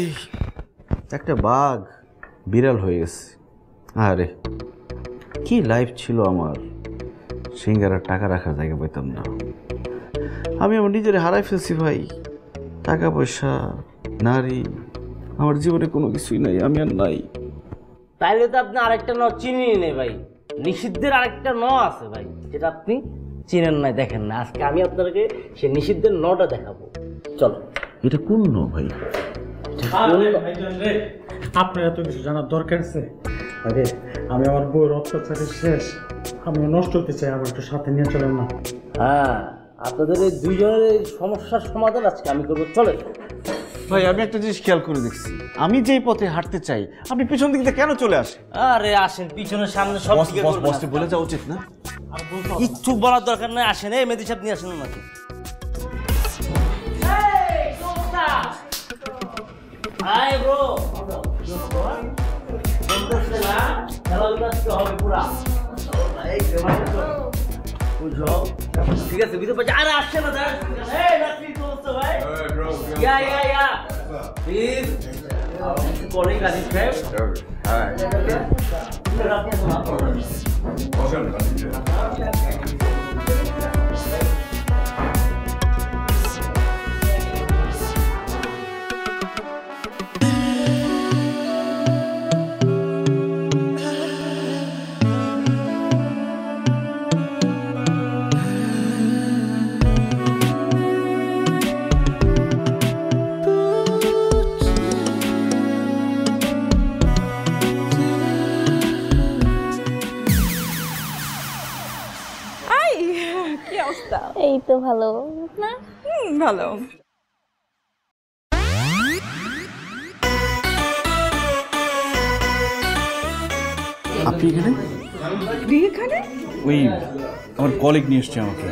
একটা বাঘ বিড়াল হয়ে গেছে। আরে কি লাইফ ছিল আমার, সিঙ্গারার টাকা রাখার জায়গা পেতাম না। আমি আমার নিজের হারাই ফেলছি ভাই, টাকা পয়সা, নারী, আমার জীবনে কোনো কিছুই নাই, আমি আর নাই। তাইলে তো আপনি আরেকটা ন চিনিয়ে নেই ভাই, নিষিদ্ধের আরেকটা ন আছে ভাই, যেটা আপনি চিনেন নাই, দেখেন না। আজকে আমি আপনাকে সে নিষিদ্ধের নটা দেখাবো, চলো। এটা কোন ন ভাই? আপনার এত কিছু জানার দরকার আছে? আরে আমি আমার বউয়ের অত্যাচারের শেষ, আমি নষ্ট হতে চাই, আবার একটু সাথে নিয়ে চলেন না। হ্যাঁ, আপনাদের এই দুইজনের সমস্যার সমাধান আজকে আমি করবো, চলে। ভাই আমি একটা জিনিস খেয়াল করে দেখছি, আমি যেই পথে হাঁটতে চাই আপনি পিছন দিক দিয়ে কেন চলে আসেন? আরে আসেন, পিছনে সামনে সব দিকে করবেন। বসতে বলে যাওয়া উচিত না? কিচ্ছু বলার দরকার নাই, আসেন। এই মেহেদী সাহেব নিয়ে আসেন আমাকে। হাই ব্রো, ঠিক আছে, ভিতরে পাচ্ছি। আরে আসছে না, ভাই। প্লিজ পরে কাজ কি অবস্থা? এই তো ভালো। না ভালো। আপনি এখানে? এখানে ওই আমার কলিগ নিয়ে এসছে আমাকে।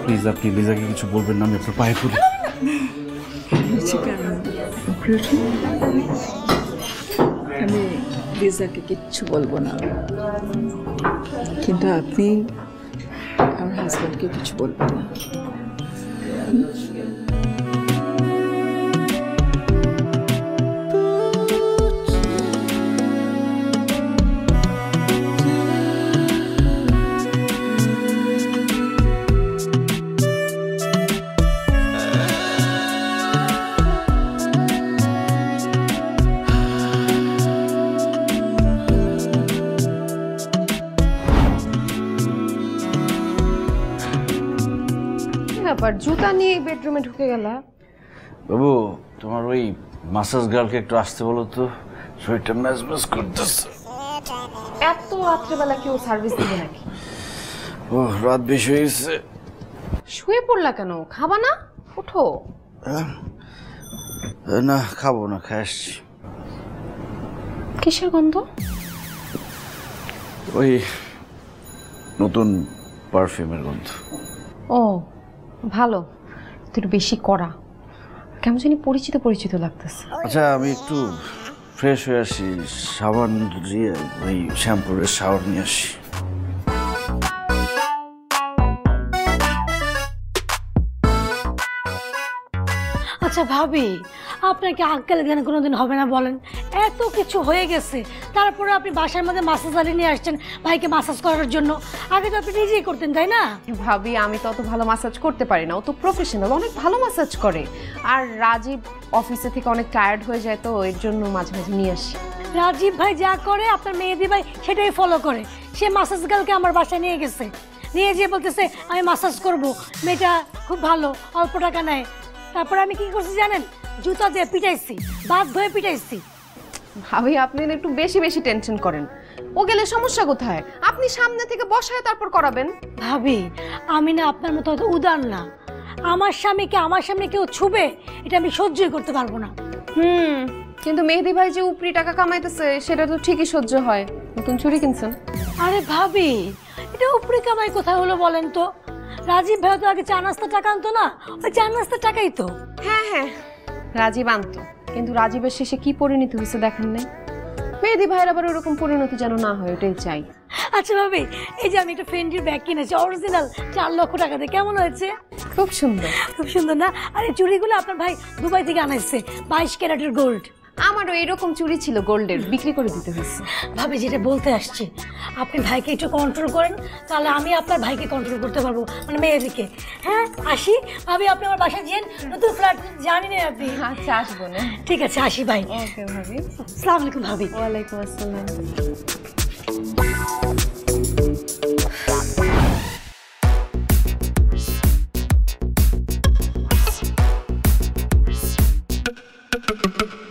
প্লিজ আপনি লিজাকে কিছু বলবেন না, আমি আপনার পায়ে পড়ি। আমি লিজাকে কিচ্ছু বলবো না, কিন্তু আপনি আমার হাজব্যান্ডকে কিছু বলবেন না। জুতা নিয়ে বেডরুমে ঢুকে গেল। বাবু তোমার ওই মাসাজ গার্লকে একটু আসতে বলো তো, শরীরটা ম্যাজম্যাজ করতেছে। এত রাত্রেবেলা কেউ সার্ভিস দিবে নাকি? ও রাত বেশি হয়ে গেছে। শুয়ে পড়লা কেন? খাবা না? ওঠো। না খাবো না, খেয়ে আসছি। কিসের গন্ধ? ওই নতুন পারফিউমের গন্ধ। ও ভালো, একটু বেশি করা, কেমন জানি পরিচিত পরিচিত লাগতেছে। আচ্ছা আমি একটু ফ্রেশ হয়ে আসি, সাবান দিয়ে ওই শ্যাম্পুরের শাওয়ার নিয়ে আসি। আচ্ছা ভাবি, আপনার কি আক্কেল জ্ঞান কোনোদিন হবে না বলেন? এত কিছু হয়ে গেছে, তারপরে আপনি বাসার মধ্যে মাসাজ আলি নিয়ে আসছেন ভাইকে মাসাজ করার জন্য। আগে তো আপনি নিজেই করতেন, তাই না? ভাবি আমি তো অত ভালো মাসাজ করতে পারি না, ও তো প্রফেশনাল, অনেক ভালো মাসাজ করে। আর রাজীব অফিসে থেকে অনেক টায়ার্ড হয়ে যায়, তো এর জন্য মাঝে মাঝে নিয়ে আসি। রাজীব ভাই যা করে আপনার মেহেদি ভাই সেটাই ফলো করে। সে মাসাজ গার্লকে আমার বাসায় নিয়ে গেছে, নিয়ে যেয়ে বলতেছে আমি মাসাজ করব, মেয়েটা খুব ভালো, অল্প টাকা নেয়। তারপর আমি কি করছি জানেন? জুতা দিয়ে পিটাইছি, বাদ ধরে পিটাইছি। ভাবি আপনি একটু বেশি বেশি টেনশন করেন, ও গেলে সমস্যা কোথায়? আপনি সামনে থেকে বসায় তারপর করাবেন। ভাবি আমি না আপনার মতো হয়তো উদার না, আমার স্বামীকে আমার সামনে কেউ ছুবে এটা আমি সহ্যই করতে পারবো না। কিন্তু মেহেদি ভাই যে উপরি টাকা কামাইতেছে সেটা তো ঠিকই সহ্য হয়। নতুন চুড়ি কিনছেন? আরে ভাবি এটা উপরি কামাই কোথায় হলো বলেন তো? রাজীব ভাই তো আগে চা নাস্তা টাকা আনতো না, ওই চা নাস্তা টাকাই তো। হ্যাঁ হ্যাঁ রাজীব আনতো, কিন্তু রাজীবের শেষে কি পরিণতি হয়েছে দেখেন নাই? মেহেদি ভাইয়ের আবার ওরকম পরিণতি যেন না হয়, ওটাই চাই। আচ্ছা ভাবি, এই যে আমি একটা ফেন্ডির ব্যাগ কিনেছি অরিজিনাল 4 লক্ষ টাকা দিয়ে, কেমন হয়েছে? খুব সুন্দর। খুব সুন্দর না? আর এই চুড়িগুলো আপনার ভাই দুবাই থেকে আনাইছে, 22 ক্যারেটের গোল্ড। আমারও এরকম চুড়ি ছিল গোল্ডের, বিক্রি করে দিতে হয়েছে। ভাবি যেটা বলতে আসছি, আপনি ভাইকে একটু কন্ট্রোল করেন, তাহলে আমি আপনার ভাইকে কন্ট্রোল করতে পারবো, মানে মেয়েদিকে। হ্যাঁ আসি ভাবি, আপনি আমার বাসায় যান, নতুন ফ্ল্যাট জানি না আপনি। আচ্ছা আসবো না। ঠিক আছে আসি ভাই। ওকে ভাবি। আসসালামু আলাইকুম ভাবি। ওয়ালাইকুম আসসালাম। Thank you.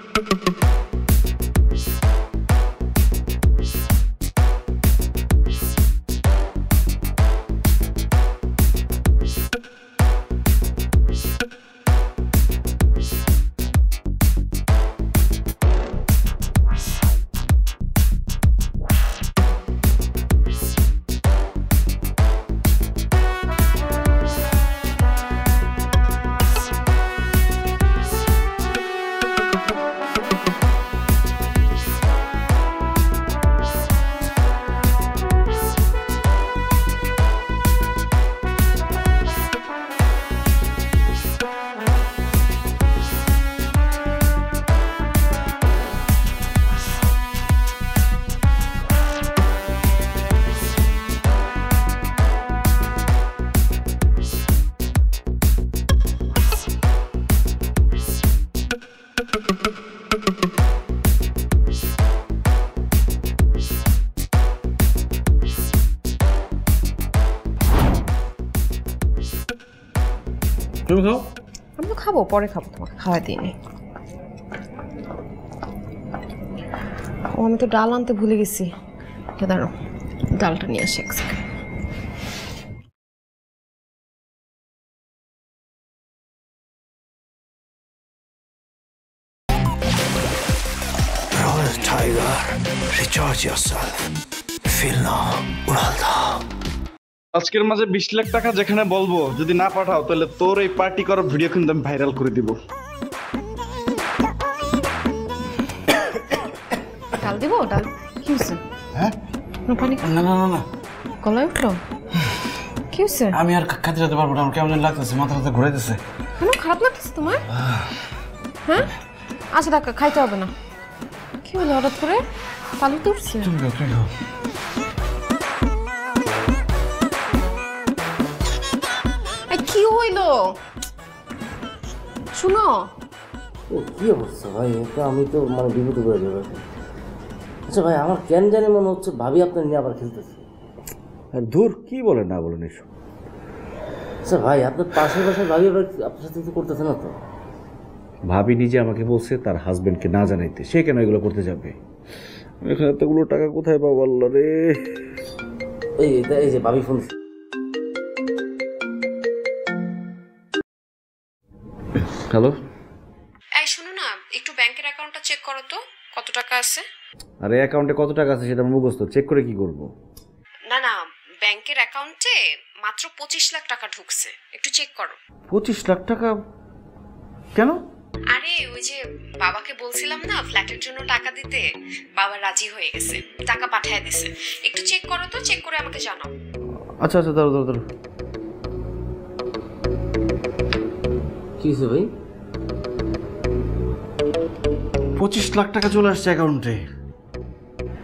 তুমি খাও। আমি তো খাবো, পরে খাবো, তোমাকে খাওয়াই দিইনি। ও আমি তো ডাল আনতে ভুলে গেছি। দাঁড়াও, ডালটা নিয়ে আসি এক second. Royal Tiger, recharge yourself. Feel now, Uralda. আজকের মাঝে 20 লাখ টাকা যেখানে বলবো, যদি না পাঠাও তাহলে তোর এই পার্টি করার ভিডিও কিন্তু আমি ভাইরাল করে দিব। ডাল দিব? ডাল কি হয়েছে? হ্যাঁ পানি? না না না না, গলায় উঠলো? কি হয়েছে? আমি আর খাইতে যেতে পারবো না, আমার কেমন লাগতেছে, মাথা মাথা ঘুরাইতেছে। কেন, খারাপ লাগতেছে তোমার? হ্যাঁ আচ্ছা দেখ, খাইতে হবে না। কি হলো হঠাৎ করে? পালু তো উঠছে। তুমি খাও, তুমি খাও। কি হইলো শুনো? কি অবস্থা ভাই, এটা আমি তো মানে বিপদে পড়ে যাবো। আচ্ছা ভাই, আমার কেন জানি মনে হচ্ছে ভাবি আপনার নিয়ে আবার খেলতেছে। আর দূর, কি বলেন না বলেন এসব। আচ্ছা ভাই, আপনার পাশের বাসায় ভাবি আবার আপনার সাথে কিছু করতেছে না তো? ভাবি নিজে আমাকে বলছে তার হাজবেন্ডকে না জানাইতে, সে কেন এগুলো করতে যাবে? এখানে এতগুলো টাকা কোথায় পাবো আল্লাহ রে। এই যে ভাবি ফোন। হ্যালো, এই শোনো না, একটু ব্যাংকের অ্যাকাউন্টটা চেক করো তো, কত টাকা আছে। আরে অ্যাকাউন্টে কত টাকা আছে সেটা মুখস্থ, চেক করে কি করব? না না, ব্যাংকের অ্যাকাউন্টে মাত্র 25 লাখ টাকা ঢুকছে, একটু চেক করো। 25 লাখ টাকা কেন? আরে ওই যে বাবাকে বলছিলাম না ফ্ল্যাটের জন্য টাকা দিতে, বাবা রাজি হয়ে গেছে, টাকা পাঠিয়ে দিছে। একটু চেক করো তো, চেক করে আমাকে জানাও। আচ্ছা আচ্ছা, দাঁড়াও দাঁড়াও দাঁড়াও। কি হয়েছে ভাই? 25 লাখ টাকা চলে আসছে অ্যাকাউন্টে।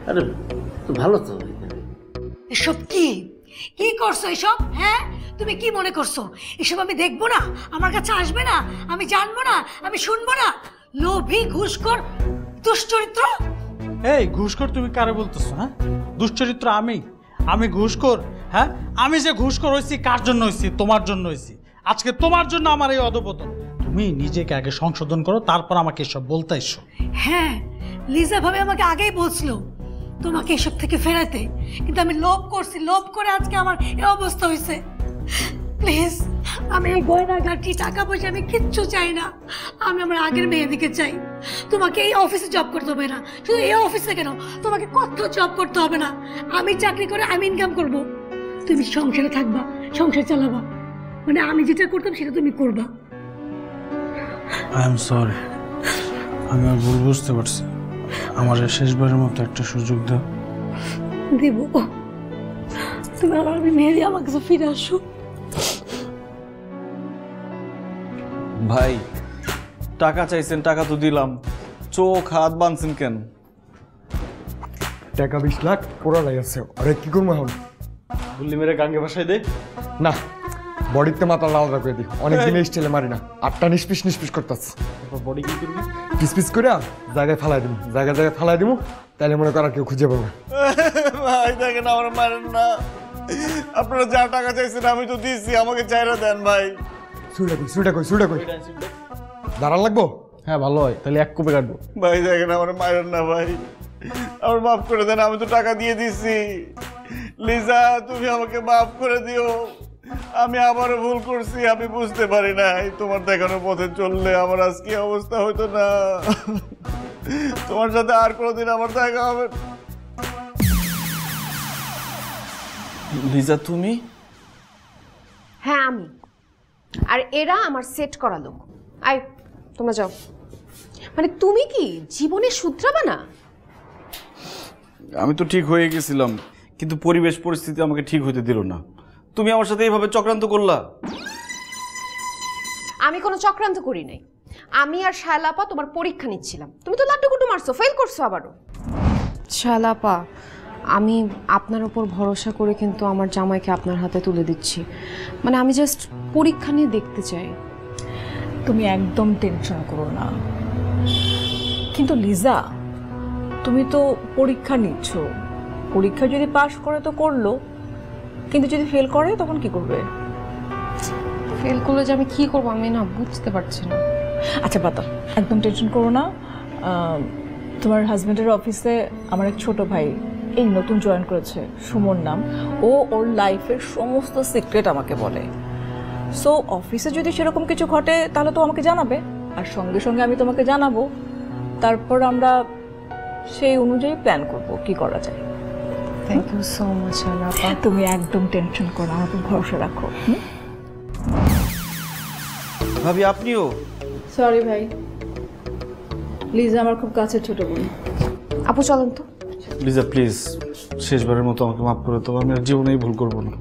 আরে তো ভালো তো। এসব কি কি করছো এসব? হ্যাঁ তুমি কি মনে করছো এসব আমি দেখবো না? আমার কাছে আসবে না? আমি জানবো না? আমি শুনবো না? লোভী, ঘুষখোর, দুশ্চরিত্র। এই ঘুষখোর তুমি কারে বলতেছো? হ্যাঁ, দুশ্চরিত্র আমি ঘুষখোর? হ্যাঁ, আমি যে ঘুষখোর হয়েছি কার জন্য হয়েছি? তোমার জন্য হয়েছি। আজকে তোমার জন্য আমার এই অধপতন। তুমি নিজেকে আগে সংশোধন করো, তারপর আমাকে এসব বলতে এসো। হ্যাঁ, লিজা ভাবে আমাকে আগেই বলছিল তোমাকে এসব থেকে ফেরাতে, কিন্তু আমি লোভ করছি, লোভ করে আজকে আমার এই অবস্থা হয়েছে। প্লিজ, আমি এই গয়না গাটি টাকা পয়সা আমি কিচ্ছু চাই না। আমি আমার আগের মেয়েদিকে চাই। তোমাকে এই অফিসে জব করতে হবে না, শুধু এই অফিসে কেন, তোমাকে কত জব করতে হবে না। আমি চাকরি করে আমি ইনকাম করব, তুমি সংসারে থাকবা, সংসার চালাবা। মানে আমি যেটা করতাম সেটা তুমি করবা। আই এম সরি, আমি আর ভুল বুঝতে পারছি। আমার শেষবারের মতো একটা সুযোগ দাও। দেব, তুমি আমার মেয়েরই আমার কাছে ফিরে আসো। ভাই টাকা চাইছেন, টাকা তো দিলাম, চোখ হাত বাঁধছেন কেন? টাকা 20 লাখ পোড়ালাই আছে, আরে কি করবো এখন? গুল্লি মেরে গাঙ্গে ভাসাই দে না, বডিতে মাথা লাল রাখবে দি, অনেকদিন স্টাইলে মারি না, আটটা নিষ্পিস নিষ্পিস করতেছে। বডি কি করবি? পিস পিস করে জায়গায় ফালাই দিব, জায়গায় জায়গায় ফালাই দিব, তাহলে মনে কর আর কেউ খুঁজে পাবে। ভাই দেখেন, আমার মারেন না। আপনারা যা টাকা চাইছেন আমি তো দিয়েছি, আমাকে চাইরা দেন ভাই। সুইটা কই দাঁড়ান লাগবো? হ্যাঁ ভালো হয়, তাহলে 1 কোপে কাটবো। ভাই দেখেন, আমার মারেন না ভাই, আমার মাফ করে দেন, আমি তো টাকা দিয়ে দিছি। লিজা তুমি আমাকে মাফ করে দিও, আমি আবারও ভুল করছি, আমি বুঝতে পারি নাই। তোমার দেখানো পথে চললে আমার আজকে অবস্থা হইতো না। তোমার সাথে আর কোনোদিন আমার দেখা হবে। লিজা তুমি? হ্যাঁ আমি, আর এরা আমার সেট করা লোক। আই তোমরা যাও। মানে তুমি কি জীবনে শুধরাবে না? আমি তো ঠিক হয়ে গেছিলাম, কিন্তু পরিবেশ পরিস্থিতি আমাকে ঠিক হইতে দিল না। তুমি আমার সাথে এইভাবে চক্রান্ত করলা। আমি কোনো চক্রান্ত করি নাই, আমি আর শায়লাপা তোমার পরীক্ষা নিচ্ছিলাম। তুমি তো লাড্ডু গুড্ডু মারছো, ফেল করছো আবারও। শায়লাপা, আমি আপনার উপর ভরসা করে কিন্তু আমার জামাইকে আপনার হাতে তুলে দিচ্ছি। মানে আমি জাস্ট পরীক্ষা নিয়ে দেখতে চাই। তুমি একদম টেনশন করো না। কিন্তু লিজা, তুমি তো পরীক্ষা নিচ্ছ, পরীক্ষা যদি পাশ করে তো করলো, কিন্তু যদি ফেল করে তখন কি করবে? ফেল করলে যে আমি কি করবো আমি না বুঝতে পারছি না। আচ্ছা পাতা, একদম টেনশন করো না। তোমার হাজব্যান্ডের অফিসে আমার এক ছোট ভাই এই নতুন জয়েন করেছে, সুমন নাম। ও ওর লাইফের সমস্ত সিক্রেট আমাকে বলে। সো অফিসে যদি সেরকম কিছু ঘটে তাহলে তো আমাকে জানাবে, আর সঙ্গে সঙ্গে আমি তোমাকে জানাবো। তারপর আমরা সেই অনুযায়ী প্ল্যান করব কি করা যায়। থ্যাংক ইউ সো মাচ আপা। তুমি একদম টেনশন করো না, আমাকে ভরসা রাখো। ভাবি আপনিও? সরি ভাই, লিজা আমার খুব কাছের ছোট বোন। আপু চলেন তো। লিজা প্লিজ, শেষবারের মতো আমাকে মাফ করে দাও, আমি আর জীবনেই ভুল করবো না।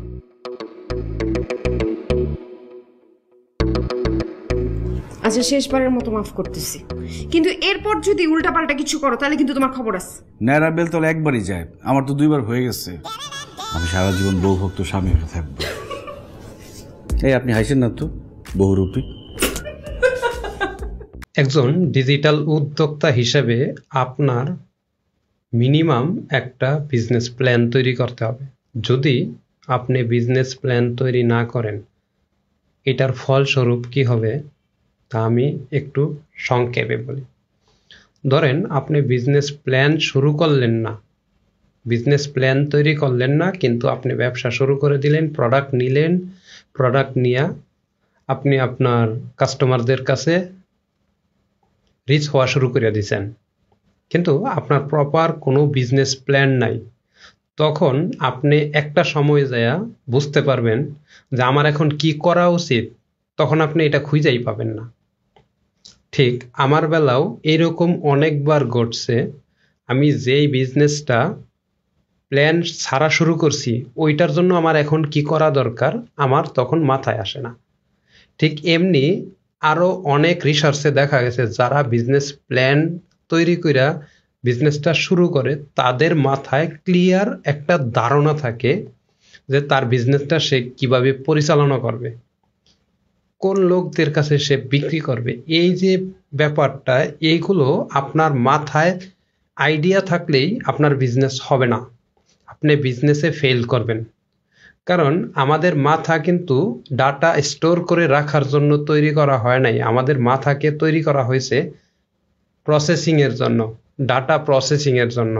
আচ্ছা শেষবারের মতো মাফ করতেছি, কিন্তু এরপর যদি উল্টাপাল্টা কিছু করো তাহলে কিন্তু তোমার খবর আছে। ন্যাড়া বেল তলে একবারই যায়, আমার তো 2বার হয়ে গেছে। আমি সারা জীবন বহুভক্ত স্বামী হয়ে থাকবো। এই আপনি হাসেন না তো, বহুরূপী। একজন ডিজিটাল উদ্যোক্তা হিসেবে আপনার মিনিমাম একটা বিজনেস প্ল্যান তৈরি করতে হবে। যদি আপনি বিজনেস প্ল্যান তৈরি না করেন, এটার ফলস্বরূপ কি হবে তা আমি একটু সংক্ষেপে বলি। ধরেন আপনি বিজনেস প্ল্যান শুরু করলেন না, বিজনেস প্ল্যান তৈরি করলেন না, কিন্তু আপনি ব্যবসা শুরু করে দিলেন, প্রোডাক্ট নিলেন, প্রোডাক্ট নিয়ে আপনি আপনার কাস্টমারদের কাছে রিচ হওয়া শুরু করে দিয়েছেন, কিন্তু আপনার প্রপার কোনো বিজনেস প্ল্যান নাই। তখন আপনি একটা সময় যায় বুঝতে পারবেন যে আমার এখন কি করা উচিত, তখন আপনি এটা খুঁজেই পাবেন না। ঠিক আমার বেলাও এরকম অনেকবার ঘটছে। আমি যেই বিজনেসটা প্ল্যান ছাড়া শুরু করছি, ওইটার জন্য আমার এখন কি করা দরকার আমার তখন মাথায় আসে না। ঠিক এমনি আরও অনেক রিসার্চে দেখা গেছে যারা বিজনেস প্ল্যান তৈরি করে বিজনেসটা শুরু করে, তাদের মাথায় ক্লিয়ার একটা ধারণা থাকে যে তার বিজনেসটা সে কিভাবে পরিচালনা করবে, কোন লোকদের কাছে সে বিক্রি করবে। এই যে ব্যাপারটা, এইগুলো আপনার মাথায় আইডিয়া থাকলেই আপনার বিজনেস হবে না, আপনি বিজনেসে ফেল করবেন। কারণ আমাদের মাথা কিন্তু ডাটা স্টোর করে রাখার জন্য তৈরি করা হয় নাই, আমাদের মাথাকে তৈরি করা হয়েছে প্রসেসিংয়ের জন্য, ডাটা প্রসেসিংয়ের জন্য।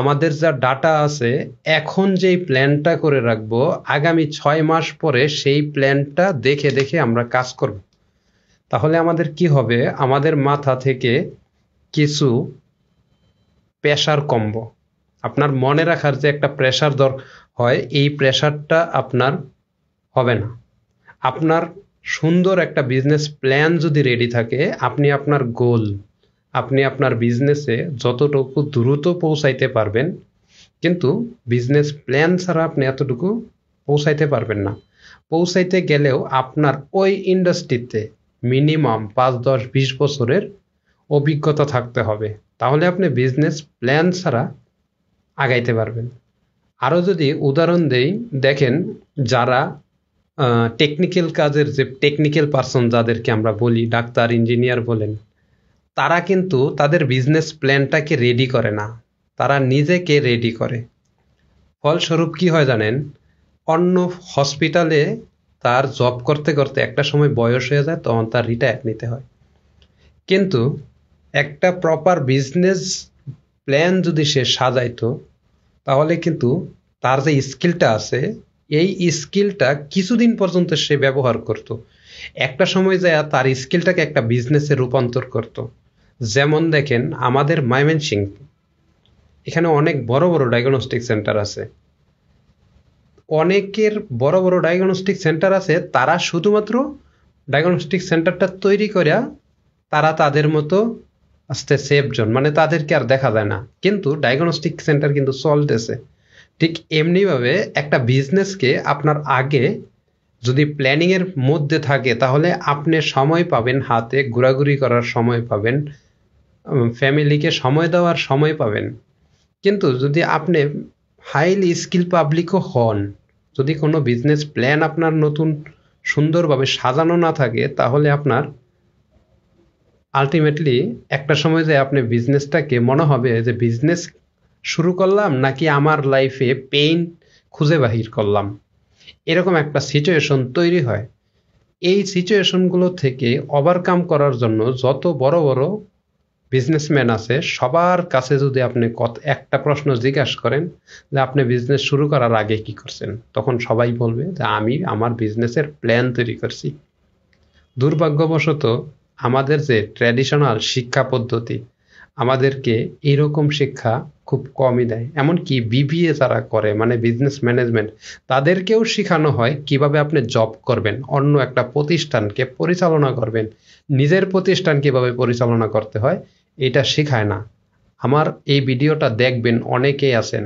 আমাদের যা ডাটা আছে, এখন যেই প্ল্যানটা করে রাখবো, আগামী 6 মাস পরে সেই প্ল্যানটা দেখে দেখে আমরা কাজ করব। তাহলে আমাদের কি হবে, আমাদের মাথা থেকে কিছু প্রেশার কমবো। আপনার মনে রাখার যে একটা প্রেশার হয়, এই প্রেশারটা আপনার হবে না। আপনার সুন্দর একটা বিজনেস প্ল্যান যদি রেডি থাকে, আপনি আপনার গোল, আপনি আপনার বিজনেসে যতটুকু দ্রুত পৌঁছাইতে পারবেন, কিন্তু বিজনেস প্ল্যান ছাড়া আপনি এতটুকু পৌঁছাইতে পারবেন না। পৌঁছাইতে গেলেও আপনার ওই ইন্ডাস্ট্রিতে মিনিমাম 5, 10, 20 বছরের অভিজ্ঞতা থাকতে হবে, তাহলে আপনি বিজনেস প্ল্যান ছাড়া আগাইতে পারবেন। আরও যদি উদাহরণ দেই, দেখেন যারা টেকনিক্যাল কাজের যে টেকনিক্যাল পার্সন যাদেরকে আমরা বলি, ডাক্তার, ইঞ্জিনিয়ার বলেন, তারা কিন্তু তাদের বিজনেস প্ল্যানটাকে রেডি করে না, তারা নিজেকে রেডি করে। ফলস্বরূপ কি হয় জানেন, অন্য হসপিটালে তার জব করতে করতে একটা সময় বয়স হয়ে যায়, তখন তার রিটায়ার নিতে হয়। কিন্তু একটা প্রপার বিজনেস প্ল্যান যদি সে সাজাইতো, তাহলে কিন্তু তার যে স্কিলটা আছে, এই স্কিলটা কিছুদিন পর্যন্ত সে ব্যবহার করত, একটা সময় যায় তার স্কিলটাকে একটা বিজনেসে রূপান্তর করত। যেমন দেখেন আমাদের ময়মনসিংহ, এখানে অনেক বড় বড় ডায়াগনস্টিক সেন্টার আছে, অনেকের বড় বড় ডায়াগনস্টিক সেন্টার আছে, তারা শুধুমাত্র ডায়াগনস্টিক সেন্টারটা তৈরি করে তারা তাদের মতো আস্তে সেফ জোন, মানে তাদেরকে আর দেখা যায় না, কিন্তু ডায়াগনস্টিক সেন্টার কিন্তু চলতেছে। ঠিক এমনিভাবে একটা বিজনেসকে আপনার আগে যদি প্ল্যানিংয়ের মধ্যে থাকে, তাহলে আপনি সময় পাবেন, হাতে ঘোরাঘুরি করার সময় পাবেন, ফ্যামিলিকে সময় দেওয়ার সময় পাবেন। কিন্তু যদি আপনি হাইলি স্কিল পাবলিকও হন, যদি কোনো বিজনেস প্ল্যান আপনার নতুন সুন্দরভাবে সাজানো না থাকে, তাহলে আপনার আলটিমেটলি একটা সময় যে আপনি বিজনেসটাকে মনে হবে যে বিজনেস শুরু করলাম নাকি আমার লাইফে পেইন খুঁজে বাহির করলাম, এরকম একটা সিচুয়েশন তৈরি হয়। এই সিচুয়েশনগুলো থেকে ওভারকাম করার জন্য যত বড় বড় বিজনেসম্যান আছে সবার কাছে যদি আপনি একটা প্রশ্ন জিজ্ঞাসা করেন যে আপনি বিজনেস শুরু করার আগে কি করছেন, তখন সবাই বলবে যে আমি আমার বিজনেসের প্ল্যান তৈরি করছি। দুর্ভাগ্যবশত আমাদের যে ট্র্যাডিশনাল শিক্ষা পদ্ধতি আমাদেরকে এইরকম শিক্ষা খুব কমই দেয়। এমনকি বিবিএ যারা করে মানে বিজনেস ম্যানেজমেন্ট, তাদেরকেও শেখানো হয় কিভাবে আপনি জব করবেন, অন্য একটা প্রতিষ্ঠানকে পরিচালনা করবেন, নিজের প্রতিষ্ঠান কিভাবে পরিচালনা করতে হয় এটা শেখায় না। আমার এই ভিডিওটা দেখবেন অনেকেই আছেন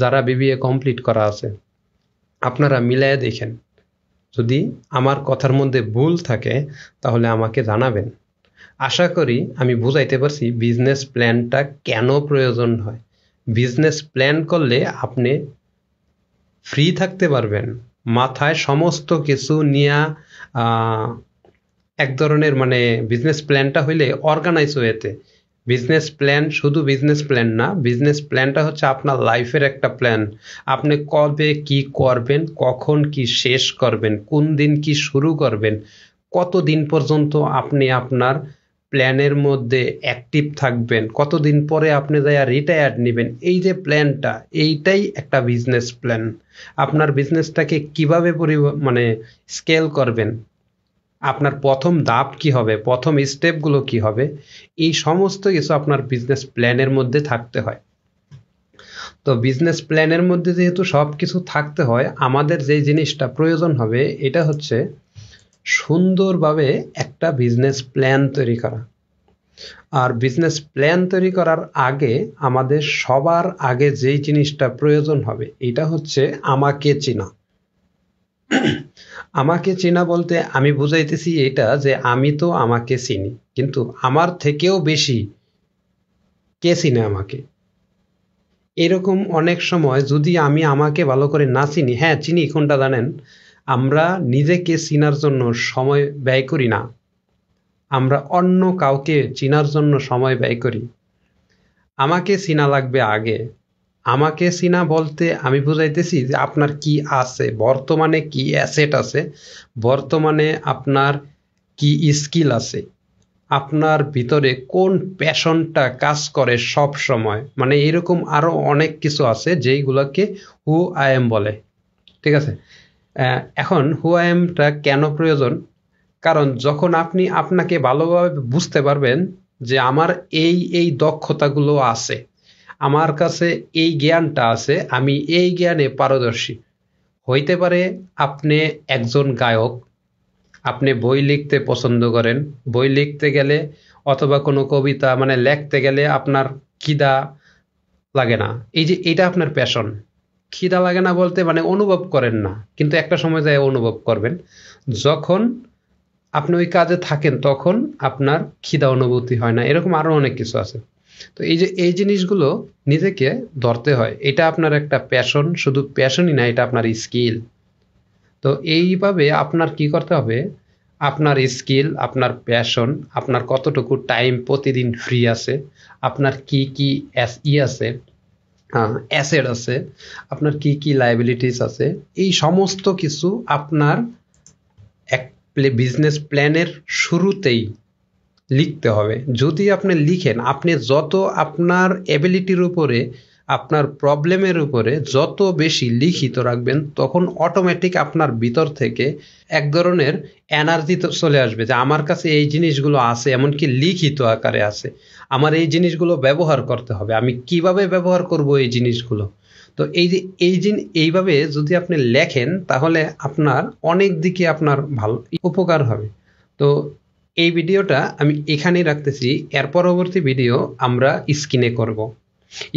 যারা বিবিএ কমপ্লিট করা আছে, আপনারা মিলায়ে দেখেন। যদি আমার কথার মধ্যে ভুল থাকে তাহলে আমাকে জানাবেন। আশা করি আমি বুঝাইতে পারছি বিজনেস প্ল্যানটা কেন প্রয়োজন হয়। বিজনেস প্ল্যান করলে আপনি ফ্রি থাকতে পারবেন, মাথায় সমস্ত কিছু নিয়ে এক ধরনের মানে বিজনেস প্ল্যানটা হইলে অর্গানাইজ ওয়েতে। বিজনেস প্ল্যান শুধু বিজনেস প্ল্যান না, বিজনেস প্ল্যানটা হচ্ছে আপনার লাইফের একটা প্ল্যান। আপনি কবে কি করবেন, কখন কি শেষ করবেন, কোন দিন কি শুরু করবেন, কতদিন পর্যন্ত আপনি আপনার প্ল্যানের মধ্যে অ্যাক্টিভ থাকবেন, কতদিন পরে আপনি যাইয়া রিটায়ার্ড নেবেন, এই যে প্ল্যানটা এইটাই একটা বিজনেস প্ল্যান। আপনার বিজনেসটাকে কিভাবে মানে স্কেল করবেন, আপনার প্রথম ধাপ কি হবে, প্রথম স্টেপগুলো কি হবে, এই সমস্ত কিছু আপনার বিজনেস প্ল্যানের মধ্যে থাকতে হয়। তো বিজনেস প্ল্যানের মধ্যে যেহেতু সব কিছু থাকতে হয়, আমাদের যে জিনিসটা প্রয়োজন হবে এটা হচ্ছে সুন্দরভাবে একটা বিজনেস প্ল্যান তৈরি করা। আর বিজনেস প্ল্যান তৈরি করার আগে আমাদের সবার আগে যেই জিনিসটা প্রয়োজন হবে এটা হচ্ছে আমাকে চেনা। আমাকে চেনা বলতে আমি বুঝাইতেছি এটা যে আমি তো আমাকে চিনি, কিন্তু আমার থেকেও বেশি কে চিনে আমাকে। এরকম অনেক সময় যদি আমি আমাকে ভালো করে না চিনি, হ্যাঁ চিনি কোনটা জানেন, আমরা নিজেকে চিনার জন্য সময় ব্যয় করি না, আমরা অন্য কাউকে চিনার জন্য সময় ব্যয় করি। আমাকে চিনা লাগবে আগে। আমাকে চিনা বলতে আমি বুঝাইতেছি যে আপনার কি আছে, বর্তমানে কি অ্যাসেট আছে, বর্তমানে আপনার কি স্কিল আছে, আপনার ভিতরে কোন প্যাশনটা কাজ করে সব সময়, মানে এরকম আরো অনেক কিছু আছে যেইগুলোকে হু আই এম বলে। ঠিক আছে, এখন হু আই এমটা কেন প্রয়োজন? কারণ যখন আপনি আপনাকে ভালোভাবে বুঝতে পারবেন যে আমার এই এই দক্ষতাগুলো আছে, আমার কাছে এই জ্ঞানটা আছে, আমি এই জ্ঞানে পারদর্শী। হইতে পারে আপনি একজন গায়ক, আপনি বই লিখতে পছন্দ করেন, বই লিখতে গেলে অথবা কোনো কবিতা মানে লিখতে গেলে আপনার খিদা লাগে না, এই যে এটা আপনার প্যাশন। খিদা লাগে না বলতে মানে অনুভব করেন না, কিন্তু একটা সময় যায় অনুভব করবেন। যখন আপনি ওই কাজে থাকেন তখন আপনার খিদা অনুভূতি হয় না। এরকম আরো অনেক কিছু আছে। তো এই যে এই জিনিসগুলো নিজেকে ধরতে হয়, এটা আপনার একটা প্যাশন, শুধু প্যাশনই না, এটা আপনার স্কিল। তো এইভাবে আপনার কি করতে হবে, আপনার স্কিল, আপনার প্যাশন, আপনার কতটুকু টাইম প্রতিদিন ফ্রি আছে, আপনার কি কি আছে, অ্যাসেট আছে, আপনার কি কি লায়াবিলিটিস আছে, এই সমস্ত কিছু আপনার এক বিজনেস প্ল্যানের শুরুতেই লিখতে হবে। যদি আপনি লিখেন, আপনি যত আপনার এবিলিটির উপরে, আপনার প্রবলেমের উপরে যত বেশি লিখিত রাখবেন, তখন অটোমেটিক আপনার ভিতর থেকে এক ধরনের এনার্জি তো চলে আসবে যে আমার কাছে এই জিনিসগুলো আছে, এমনকি লিখিত আকারে আছে, আমার এই জিনিসগুলো ব্যবহার করতে হবে, আমি কিভাবে ব্যবহার করব এই জিনিসগুলো। তো এই যে এইভাবে যদি আপনি লেখেন তাহলে আপনার অনেক দিকে আপনার ভালো উপকার হবে। তো এই ভিডিওটা আমি এখানেই রাখতেছি, এর পরবর্তী ভিডিও আমরা স্ক্রিনে করব।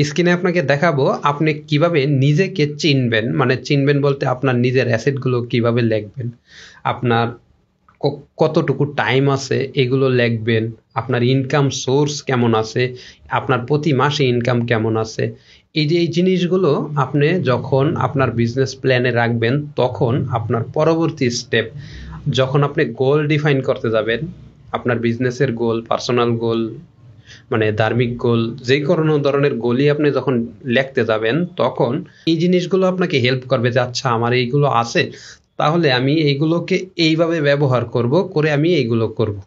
স্ক্রিনে আপনাকে দেখাবো আপনি কিভাবে নিজেকে চিনবেন, মানে চিনবেন বলতে আপনার নিজের অ্যাসেটগুলো কিভাবে লিখবেন, আপনার কতটুকু টাইম আছে এগুলো লিখবেন, আপনার ইনকাম সোর্স কেমন আছে, আপনার প্রতি মাসে ইনকাম কেমন আছে। এই যে এই জিনিসগুলো আপনি যখন আপনার বিজনেস প্ল্যানে রাখবেন, তখন আপনার পরবর্তী স্টেপ, যখন আপনি গোল ডিফাইন করতে যাবেন, আপনার বিজনেসের গোল, পার্সোনাল গোল, মানে ধার্মিক গোল, যে কোনো ধরনের গোলই আপনি যখন লিখতে যাবেন, তখন এই জিনিসগুলো আপনাকে হেল্প করবে যে আচ্ছা আমার এইগুলো আছে, তাহলে আমি এইগুলোকে এইভাবে ব্যবহার করব, করে আমি এইগুলো করব।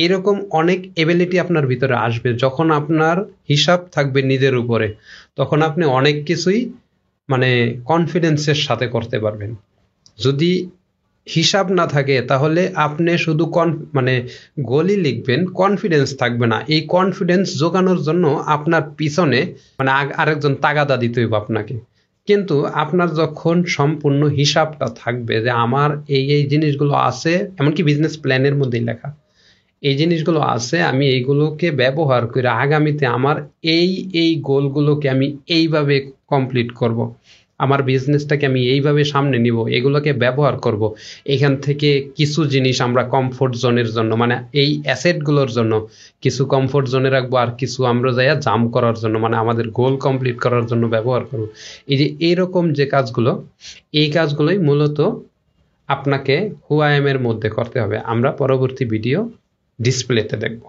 এরকম অনেক এবিলিটি আপনার ভিতরে আসবে। যখন আপনার হিসাব থাকবে নিজের উপরে, তখন আপনি অনেক কিছুই মানে কনফিডেন্সের সাথে করতে পারবেন। যদি হিসাব না থাকে তাহলে আপনি শুধু মানে গোলই লিখবেন, কনফিডেন্স থাকবে না। এই কনফিডেন্স জোগানোর জন্য আপনার পিছনে মানে আরেকজন তাগাদা দিতে হইব আপনাকে। কিন্তু আপনার যখন সম্পূর্ণ হিসাবটা থাকবে যে আমার এই এই জিনিসগুলো আছে, এমনকি বিজনেস প্ল্যানের মধ্যেই লেখা এই জিনিসগুলো আছে, আমি এইগুলোকে ব্যবহার করে আগামীতে আমার এই গোলগুলোকে আমি এইভাবে কমপ্লিট করব, আমার বিজনেসটাকে আমি এইভাবে সামনে নিব, এগুলোকে ব্যবহার করব। এখান থেকে কিছু জিনিস আমরা কমফোর্ট জোনের জন্য মানে এই অ্যাসেটগুলোর জন্য কিছু কমফোর্ট জোনে রাখবো, আর কিছু আমরা যাইয়া জাম্প করার জন্য মানে আমাদের গোল কমপ্লিট করার জন্য ব্যবহার করব। এই যে এইরকম যে কাজগুলো, এই কাজগুলোই মূলত আপনাকে হু আই এম এর মধ্যে করতে হবে। আমরা পরবর্তী ভিডিও ডিসপ্লেতে দেখব।